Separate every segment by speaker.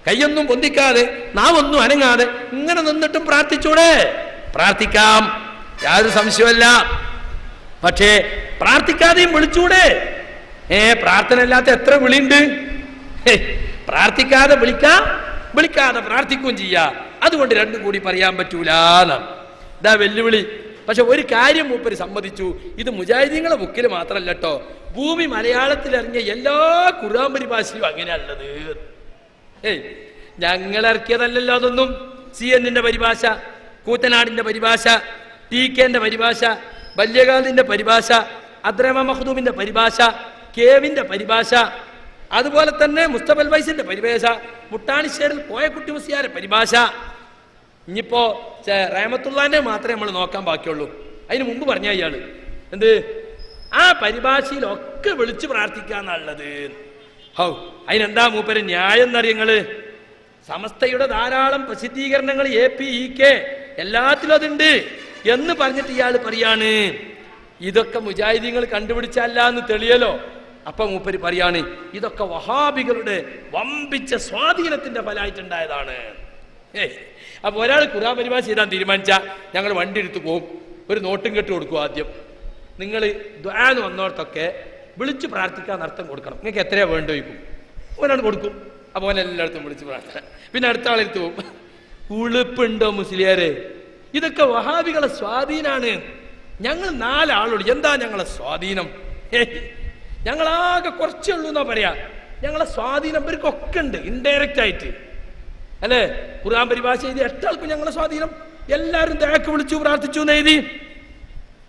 Speaker 1: കൈയൊന്നും പൊന്തിക്കാതെ നാവൊന്നും അനങ്ങാതെ ഇങ്ങനെ നിന്നിട്ടും പ്രാർത്ഥിച്ചൂടെ? പ്രാർത്ഥിക്കാം, യാതൊരു സംശയമല്ല. പക്ഷേ പ്രാർത്ഥിക്കാതെയും വിളിച്ചൂടെ? പ്രാർത്ഥന അല്ലാത്ത എത്ര വിളിയുണ്ട്. പ്രാർത്ഥിക്കാതെ വിളിക്കാം, വിളിക്കാതെ പ്രാർത്ഥിക്കുകയും ചെയ്യാം. അതുകൊണ്ട് രണ്ടും കൂടി പറയാൻ പറ്റൂല. ഇതാ വെല്ലുവിളി. പക്ഷെ ഒരു കാര്യം മൂപ്പര് സമ്മതിച്ചു, ഇത് മുജാഹിദീങ്ങളെ ബുക്കിൽ മാത്രമല്ല കേട്ടോ, ഭൂമി മലയാളത്തിൽ ഇറങ്ങിയ എല്ലാ ഖുർആൻ പരിഭാഷയിലും അങ്ങനെയുള്ളത്. ഞങ്ങൾ ഇറക്കിയതല്ലല്ലോ അതൊന്നും. CNN പരിഭാഷ, കൂറ്റനാടിന്റെ പരിഭാഷ, TK-ന്റെ പരിഭാഷ, ബല്യകാലിന്റെ പരിഭാഷ, അദ്രമ മഖ്ദൂമിന്റെ പരിഭാഷ, കേവിന്റെ പരിഭാഷ, അതുപോലെ തന്നെ മുസ്തഫൽ വൈസിന്റെ പരിഭാഷ, മുട്ടാണിശ്ശേരിൽ കോയക്കുട്ടി മുസ്ലിയാരുടെ പരിഭാഷ. ഇനിയിപ്പോ റഹ്മത്തുള്ളാന്റെ മാത്രമേ നമ്മൾ നോക്കാൻ ബാക്കിയുള്ളൂ. അതിന് മുമ്പ് പറഞ്ഞ ഇയാള് എന്ത് ആ പരിഭാഷയിലൊക്കെ വിളിച്ചു പ്രാർത്ഥിക്കാന്നുള്ളത്. ഹൗ, അതിനെന്താ മൂപ്പര് ന്യായം എന്നറിയങ്ങള്? സമസ്തയുടെ ധാരാളം പ്രസിദ്ധീകരണങ്ങൾ AP, EK എല്ലാത്തിലും അതുണ്ട് എന്ന് പറഞ്ഞിട്ട് ഇയാൾ പറയാണ് ഇതൊക്കെ മുജാഹിദീങ്ങൾ കണ്ടുപിടിച്ചല്ല എന്ന് തെളിയലോ. അപ്പൊ മൂപ്പര് പറയാണ് ഇതൊക്കെ വഹാബികളുടെ വമ്പിച്ച സ്വാധീനത്തിന്റെ ഫലമായിട്ടുണ്ടായതാണ്. അപ്പൊ ഒരാൾ ഖുർആൻ പരിഭാഷ ചെയ്താൽ തീരുമാനിച്ച ഞങ്ങൾ വണ്ടി എടുത്തു പോകും, ഒരു നോട്ടും കെട്ട് കൊടുക്കും. ആദ്യം നിങ്ങൾ ദുആ എന്ന് വന്നോടത്തൊക്കെ വിളിച്ചു പ്രാർത്ഥിക്കാൻ അർത്ഥം കൊടുക്കണം. നിങ്ങൾക്ക് എത്രയാ വേണ്ട വയ്ക്കും, ഓനാണ് കൊടുക്കും. അപ്പൊ ഓൻ എല്ലായിടത്തും വിളിച്ച് പ്രാർത്ഥന. പിന്നെ അടുത്ത ആളെടുത്ത് പോകും. ഉളുപ്പുണ്ടോ മുസ്ലിയാരെ? ഇതൊക്കെ വഹാബികളെ സ്വാധീനാണ്. ഞങ്ങൾ 4 ആളോട് എന്താ ഞങ്ങളെ സ്വാധീനം? ഞങ്ങളാകെ കുറച്ചേ ഉള്ളൂ എന്നാ പറയാ. ഞങ്ങളെ സ്വാധീനം ഇവർക്കൊക്കെ ഉണ്ട് ഇൻഡയറക്റ്റ് ആയിട്ട്, അല്ലേ? ഖുർആൻ പരിഭാഷ എഴുതി 8 ആൾക്കും ഞങ്ങളെ സ്വാധീനം. എല്ലാവരും ദുആക്ക് വിളിച്ചു പ്രാർത്ഥിച്ചു എന്ന് എഴുതി.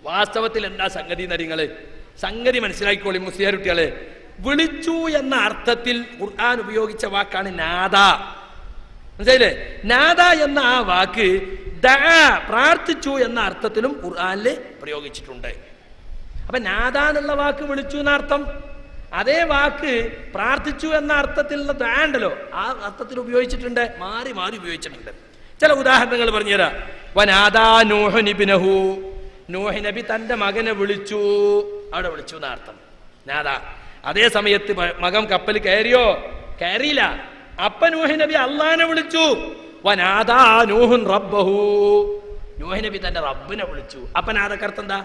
Speaker 1: വാസ്തവത്തിൽ എന്താ സംഗതി എന്നറിയങ്ങള്? സംഗതി മനസ്സിലാക്കിക്കോളി മുസ്ലിയാർ കുട്ടികളെ. വിളിച്ചു എന്ന അർത്ഥത്തിൽ ഖുർആൻ ഉപയോഗിച്ച വാക്കാണ് നാദ. മനസ്സിലായില്ലേ? നാദ എന്ന ആ വാക്ക് പ്രാർത്ഥിച്ചു എന്ന അർത്ഥത്തിലും ഖുർആനില് പ്രയോഗിച്ചിട്ടുണ്ട്. അപ്പൊ നാദ എന്നുള്ള വാക്ക് വിളിച്ചു എന്ന അർത്ഥം, അതേ വാക്ക് പ്രാർത്ഥിച്ചു എന്ന അർത്ഥത്തിലുള്ള ദുആണ്ടല്ലോ ആ അർത്ഥത്തിൽ ഉപയോഗിച്ചിട്ടുണ്ട്, മാറി മാറി ഉപയോഗിച്ചിട്ടുണ്ട്. ചില ഉദാഹരണങ്ങൾ പറഞ്ഞുതരാം. വനാദാ നൂഹു ഇബ്നഹു, നൂഹ് നബി തന്റെ മകനെ വിളിച്ചു, അവിടെ വിളിച്ചു എന്ന അർത്ഥം നാദ. അതേ സമയത്ത് മകൻ കപ്പൽ കയറിയോ? കയറിയില്ല. അപ്പ നൂഹ് നബി അള്ളാനെ വിളിച്ചു. വനാദാ നൂഹുൻ റബ്ബഹു, നൂഹ് നബി തന്റെ റബ്ബിനെ വിളിച്ചു. അപ്പൊ നാദക്ക് അർത്ഥം എന്താ?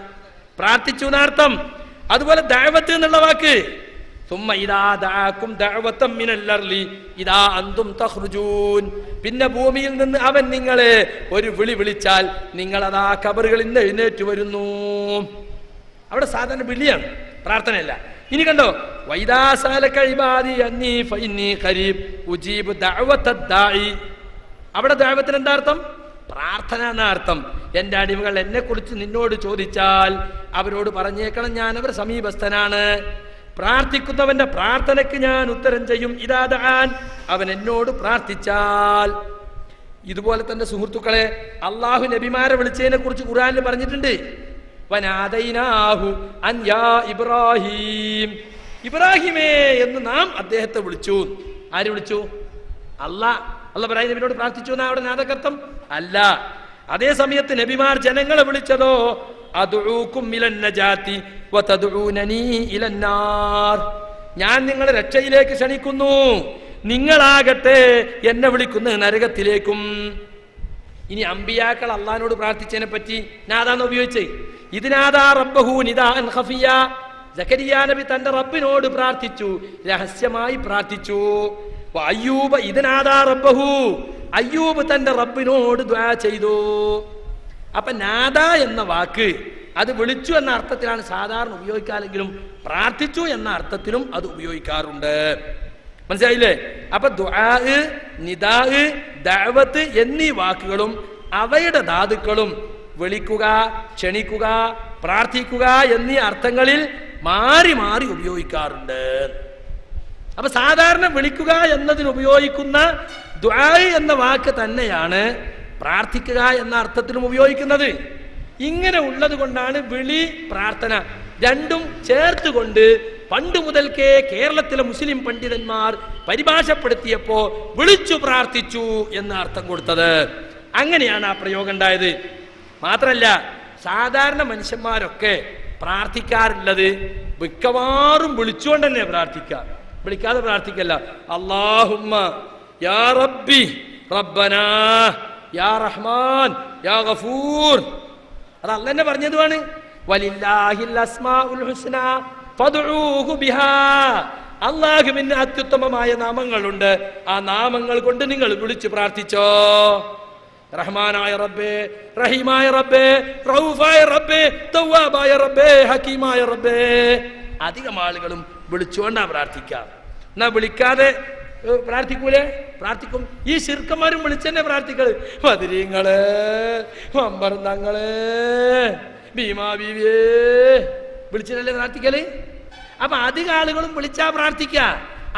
Speaker 1: പ്രാർത്ഥിച്ചു എന്നർത്ഥം. അതുപോലെ ദഅവത്ത് എന്നുള്ള വാക്ക് സുമ്മ ഇദാ ദഅഅകും ദഅവതൻ മിനൽ അർളി ഇദാ അൻതും തഖ്റുജൂൻ, പിന്നെ ഭൂമിയിൽ നിന്ന് അവൻ നിങ്ങളെ ഒരു വിളി വിളിച്ചാൽ നിങ്ങൾ അതാ ഖബറുകളിൽ നിന്ന് എഴുന്നേറ്റ് വരുന്നു. അവിടെ സാധാരണ വിളിയാണ്, പ്രാർത്ഥനയല്ല. ഇനി കണ്ടോ, വൈദാ സഅലക ഇബാദി അന്നി ഫഇന്നി ഖരീബ് ഉജീബു ദഅവതദ് ദാഇ. അവിടെ ദഅവത്തിന് എന്താ അർത്ഥം? പ്രാർത്ഥന എന്ന അർത്ഥം. എന്റെ അടിമകൾ എന്നെ കുറിച്ച് നിന്നോട് ചോദിച്ചാൽ അവരോട് പറഞ്ഞേക്കണം ഞാൻ അവർ സമീപസ്ഥനാണ്. പ്രാർത്ഥിക്കുന്നവന്റെ പ്രാർത്ഥനയ്ക്ക് ഞാൻ ഉത്തരം ചെയ്യും. ഇദാ ദഅാൻ, അവൻ എന്നോട് പ്രാർത്ഥിച്ചാൽ. ഇതുപോലെ തന്നെ സുഹൃത്തുക്കളെ, അള്ളാഹു നബിമാരെ വിളിച്ചതിനെ കുറിച്ച് ഖുർആനിൽ പറഞ്ഞിട്ടുണ്ട്. വനാദൈനാഹു അൻ യാ ഇബ്രാഹിം, ഇബ്രാഹിമേ എന്ന് നാം അദ്ദേഹത്തെ വിളിച്ചു. ആര് വിളിച്ചു? അല്ലാഹ്. അല്ലാഹ് ഇബ്രാഹിം നബിയോട് പ്രാർത്ഥിച്ചു എന്നാ അവിടെ നാദക്കർത്ഥം അല്ല. അതേ സമയത്ത് നബിമാർ ജനങ്ങളെ വിളിച്ചതോ അദ്ഉകും മിലൻ നജാതി വതദ്ഉനനി ഇലൻ നാർ, ഞാൻ നിങ്ങളെ രക്ഷയിലേക്ക് ക്ഷണിക്കുന്നു, നിങ്ങളാകട്ടെ എന്നെ വിളിക്കുന്നത് നരകത്തിലേക്കും. ഇനി അമ്പിയാക്കൾ അള്ളാഹിനോട് പ്രാർത്ഥിച്ചതിനെ പറ്റി നാദാന്ന് ഉപയോഗിച്ചേ. ഇതിനാദാ റബ്ബഹു നിദാഅൻ ഖഫിയ, സക്കരിയ നബി തന്റെ റബ്ബിനോട് പ്രാർത്ഥിച്ചു, രഹസ്യമായി പ്രാർത്ഥിച്ചു. അയ്യൂബ ഇതിനാദാ റബ്ബഹു, അയ്യൂബ് തന്റെ റബ്ബിനോട് ദുആ ചെയ്തു. അപ്പൊ നാദ എന്ന വാക്ക് അത് വിളിച്ചു എന്ന അർത്ഥത്തിലാണ് സാധാരണ ഉപയോഗിക്കാറെങ്കിലും പ്രാർത്ഥിച്ചു എന്ന അർത്ഥത്തിലും അത് ഉപയോഗിക്കാറുണ്ട്. മനസ്സിലായില്ലേ? അപ്പൊ ദുആ, നിദാ, ദഅവത്ത് എന്നീ വാക്കുകളും അവയുടെ ധാതുക്കളും വിളിക്കുക, ക്ഷണിക്കുക, പ്രാർത്ഥിക്കുക എന്നീ അർത്ഥങ്ങളിൽ മാറി മാറി ഉപയോഗിക്കാറുണ്ട്. അപ്പൊ സാധാരണ വിളിക്കുക എന്നതിന് ഉപയോഗിക്കുന്ന ദുആ എന്ന വാക്ക് തന്നെയാണ് പ്രാർത്ഥിക്കുക എന്ന അർത്ഥത്തിലും ഉപയോഗിക്കുന്നത്. ഇങ്ങനെ ഉള്ളത് കൊണ്ടാണ് വിളി, പ്രാർത്ഥന രണ്ടും ചേർത്തുകൊണ്ട് പണ്ട് മുതൽക്കേ കേരളത്തിലെ മുസ്ലിം പണ്ഡിതന്മാർ പരിഭാഷപ്പെടുത്തിയപ്പോ വിളിച്ചു പ്രാർത്ഥിച്ചു എന്ന അർത്ഥം കൊടുത്തത്. അങ്ങനെയാണ് ആ പ്രയോഗം ഉണ്ടായത്. മാത്രല്ല, സാധാരണ മനുഷ്യന്മാരൊക്കെ പ്രാർത്ഥിക്കാറുള്ളത് മിക്കവാറും വിളിച്ചുകൊണ്ട് തന്നെ പ്രാർത്ഥിക്കുക. വിളിക്കാതെ പ്രാർത്ഥിക്കല്ല. അല്ലാഹുമ്മ യാ റബ്ബി റബ്ബനാ യാ റഹ്മാൻ യാ ഗഫൂർ. അത് അല്ലാഹ് തന്നെ പറഞ്ഞതുമാണ്. വലില്ലാഹിൽ അസ്മാഉൽ ഹുസ്ന ഫദ്ഉഹു ബിഹാ. അല്ലാഹുവിന് അത്യുത്തമമായ നാമങ്ങളുണ്ട്, ആ നാമങ്ങൾ കൊണ്ട് നിങ്ങൾ വിളിച്ചു പ്രാർത്ഥിച്ചോ. റഹ്മാനായ റബ്ബേ, റഹീമായ റബ്ബേ, റഊഫായ റബ്ബേ, തവ്വാബായ റബ്ബേ, ഹകീമായ റബ്ബേ. അധികം ആളുകളും വിളിച്ചുകൊണ്ടാ പ്രാർത്ഥിക്കാം. എന്നാ വിളിക്കാതെ പ്രാർത്ഥിക്കൂലേ? പ്രാർത്ഥിക്കും. ഈ ശിർക്കന്മാരും വിളിച്ചെന്നെ പ്രാർത്ഥിക്കള്. ബദരീങ്ങള്, മമ്പർന്നങ്ങള്, ഭീമാ ബീവിയേ വിളിച്ചിട്ടല്ലേ പ്രാർത്ഥിക്കല്. അപ്പൊ അധികം ആളുകളും വിളിച്ചാ പ്രാർത്ഥിക്ക.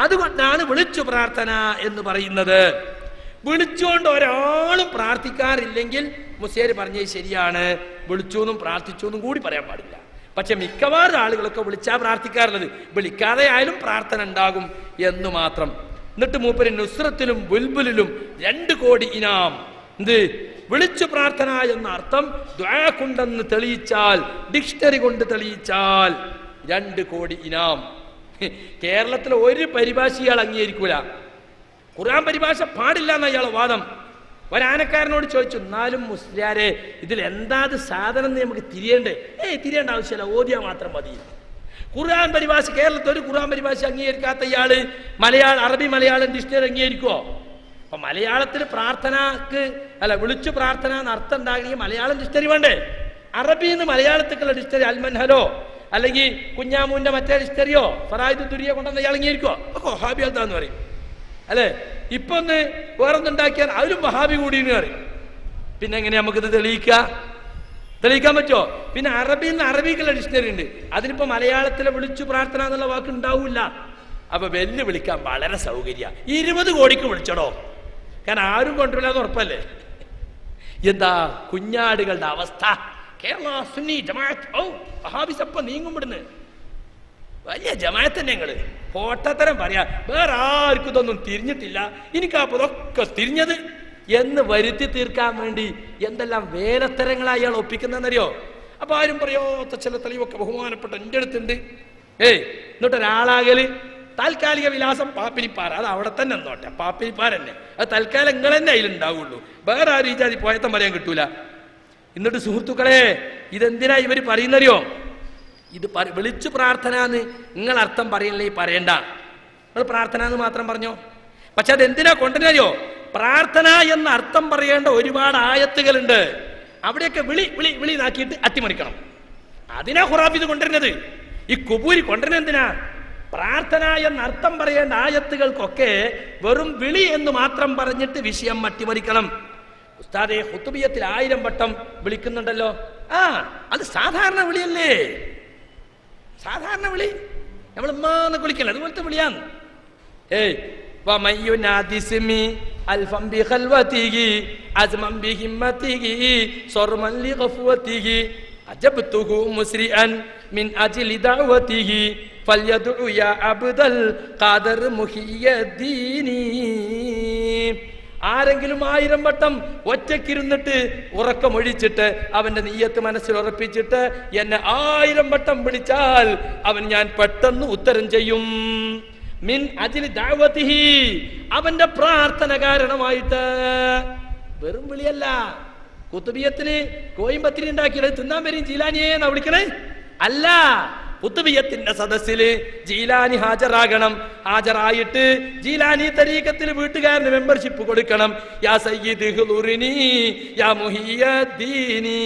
Speaker 1: അതുകൊണ്ടാണ് വിളിച്ചു പ്രാർത്ഥന എന്ന് പറയുന്നത്. വിളിച്ചുകൊണ്ട് ഒരാളും പ്രാർത്ഥിക്കാറില്ലെങ്കിൽ മുസ്ലിയാർ പറഞ്ഞത് ശരിയാണ്, വിളിച്ചു എന്നും പ്രാർത്ഥിച്ചു എന്നും കൂടി പറയാൻ പാടില്ല. പക്ഷെ മിക്കവാറും ആളുകളൊക്കെ വിളിച്ചാ പ്രാർത്ഥിക്കാറുള്ളത്. വിളിക്കാതെ ആയാലും പ്രാർത്ഥന ഉണ്ടാകും എന്ന് മാത്രം. എന്നിട്ട് മൂപ്പര് നുസ്രത്തിലും ബുൽബുലിലും 2 കോടി ഇനാം. എന്ത് വിളിച്ചു പ്രാർത്ഥന എന്ന അർത്ഥം ദുആ കൊണ്ടെന്ന് തെളിയിച്ചാൽ, ഡിക്ഷണറി കൊണ്ട് തെളിയിച്ചാൽ 2 കോടി ഇനാം. കേരളത്തിലെ ഒരു പരിഭാഷ ഇയാൾ അംഗീകരിക്കൂല. ഖുർആൻ പരിഭാഷ പാടില്ല എന്ന ഇയാളെ വാദം. ഒരാനക്കാരനോട് ചോദിച്ചു, എന്നാലും മുസ്ലിയാരെ ഇതിൽ എന്താ സാധനം നമുക്ക് തിരിയണ്ടേ? തിരിയേണ്ട ആവശ്യമില്ല, ഓതിയാ മാത്രം മതി. ഖുർആൻ പരിഭാഷ കേരളത്തിൽ ഒരു ഖുർആൻ പരിഭാഷ അംഗീകരിക്കാത്ത ഇയാള് അറബി മലയാളം ഡിക്ഷണറി അംഗീകരിക്കുവോ? അപ്പൊ മലയാളത്തിൽ പ്രാർത്ഥനക്ക് അല്ല വിളിച്ചു പ്രാർത്ഥന എന്ന് അർത്ഥം ഉണ്ടാകണമെങ്കിൽ മലയാളം ഡിക്ഷണറി വേണ്ടേ? അറബിന്ന് മലയാളത്തിലുള്ള ഡിക്ഷണറി അൽമൻഹലോ അല്ലെങ്കിൽ കുഞ്ഞാമൂന്റെ മറ്റേ ഡിക്ഷണറിയോ ഫറായിദ് ദുരിയ കൊണ്ടുവന്ന ഇയാൾ അംഗീകരിക്കോ? അപ്പൊ വഹാബി എന്താന്ന് പറയും അല്ലെ? ഇപ്പൊ ഒന്ന് വേറൊന്നുണ്ടാക്കിയാൽ അതിലും വഹാബി കൂടിയെന്ന് പറയും. പിന്നെ എങ്ങനെ നമുക്കിത് തെളിയിക്കാൻ പറ്റുമോ? പിന്നെ അറബിന്ന് അറബിക്കുള്ള ഡിക്ഷണറി ഉണ്ട്, അതിനിപ്പോ മലയാളത്തിലെ വിളിച്ചു പ്രാർത്ഥന എന്നുള്ള വാക്ക് ഉണ്ടാവില്ല. അപ്പൊ വെല്ല് വിളിക്കാൻ വളരെ സൗകര്യ. 20 കോടിക്ക് വിളിച്ചടോ, കാരണം ആരും കൊണ്ടുവരാതെ ഉറപ്പല്ലേ. എന്താ കുഞ്ഞാടുകളുടെ അവസ്ഥ? കേരള സുന്നി ജമാഅത്ത് വഹാബിസപ്പം നീങ്ങുമ്പോടുന്ന് വലിയ ജമാഅത്ത് തന്നെ. ഞങ്ങള് പോട്ടത്തരം പറയാ, വേറെ ആർക്കും ഇതൊന്നും തിരിഞ്ഞിട്ടില്ല, എനിക്കതൊക്കെ തിരിഞ്ഞത് എന്ന് വരുത്തി തീർക്കാൻ വേണ്ടി എന്തെല്ലാം വേലത്തരങ്ങളായി അയാൾ ഒപ്പിക്കുന്നറിയോ? അപ്പൊ ആരും പറയോ ചില തെളിവൊക്കെ ബഹുമാനപ്പെട്ട എൻ്റെ അടുത്തുണ്ട്. എന്നിട്ടൊരാളാകല് താൽക്കാലിക വിലാസം പാപ്പിനിപ്പാറ, അത് അവിടെ തന്നെ നോട്ടെ, പാപ്പിനിപ്പാറ തന്നെ, അത് തൽക്കാലം നിങ്ങൾ തന്നെ അതിലുണ്ടാവുള്ളൂ, വേറെ ആരും ഈ ജാതി പോയത്തം പറയാൻ കിട്ടൂല. എന്നിട്ട് സുഹൃത്തുക്കളെ, ഇതെന്തിനാ ഇവർ പറയുന്നറിയോ? ഇത് വിളിച്ചു പ്രാർത്ഥന എന്ന് നിങ്ങൾ അർത്ഥം പറയല്ലേ പറയണ്ട, നിങ്ങൾ പ്രാർത്ഥന എന്ന് മാത്രം പറഞ്ഞോ. പക്ഷെ അതെന്തിനാ കൊണ്ടുവരികയോ? പ്രാർത്ഥന എന്ന അർത്ഥം പറയേണ്ട ഒരുപാട് ആയത്തുകളുണ്ട്, അവിടെയൊക്കെ വിളി വിളി വിളി നാക്കിയിട്ട് അട്ടിമറിക്കണം. അതിനാ ഖുറാബ് ഇത് കൊണ്ടുവരുന്നത്. ഈ കുബൂരി കൊണ്ടുവരുന്നത് എന്തിനാ? പ്രാർത്ഥന എന്ന അർത്ഥം പറയേണ്ട ആയത്തുകൾക്കൊക്കെ വെറും വിളി എന്ന് മാത്രം പറഞ്ഞിട്ട് വിഷയം അട്ടിമറിക്കണം. ഉസ്താദെ ഖുതുബിയത്തിൽ 1000 വട്ടം വിളിക്കുന്നുണ്ടല്ലോ, അത് സാധാരണ വിളിയല്ലേ? സാധാരണ വിളി നമ്മൾ ഉമ്മാന്ന് വിളിക്കല്ലേ, അതുപോലത്തെ വിളിയാന്ന്. ആരെങ്കിലും 1000 വട്ടം ഒറ്റക്കിരുന്നിട്ട് ഉറക്കമൊഴിച്ചിട്ട് അവന്റെ നീയത്ത് മനസ്സിൽ ഉറപ്പിച്ചിട്ട് എന്നെ 1000 വട്ടം വിളിച്ചാൽ ഞാൻ പെട്ടെന്ന് ഉത്തരം ചെയ്യും. മിൻ അജ്ലി ദഅവതിഹി, അവന്റെ പ്രാർത്ഥന കാരണമായിട്ട്. വെറും വിളിയല്ല. കുത്തുബിയത്തിന് കോയമ്പത്തിരി ഉണ്ടാക്കിയത് തിന്നാൻ വരും ജീലാനിയെ എന്നാ വിളിക്കണേ? അല്ല, കുത്തുബിയത്തിന്റെ സദസ്സില് ജീലാനി ഹാജരാകണം. ഹാജരായിട്ട് ജീലാനി തരീഖത്തിൽ വീട്ടുകാരന് മെമ്പർഷിപ്പ് കൊടുക്കണം. യാ സയ്യിദ് ഹുദുറിനി യാ മുഹിയദ്ദീനി,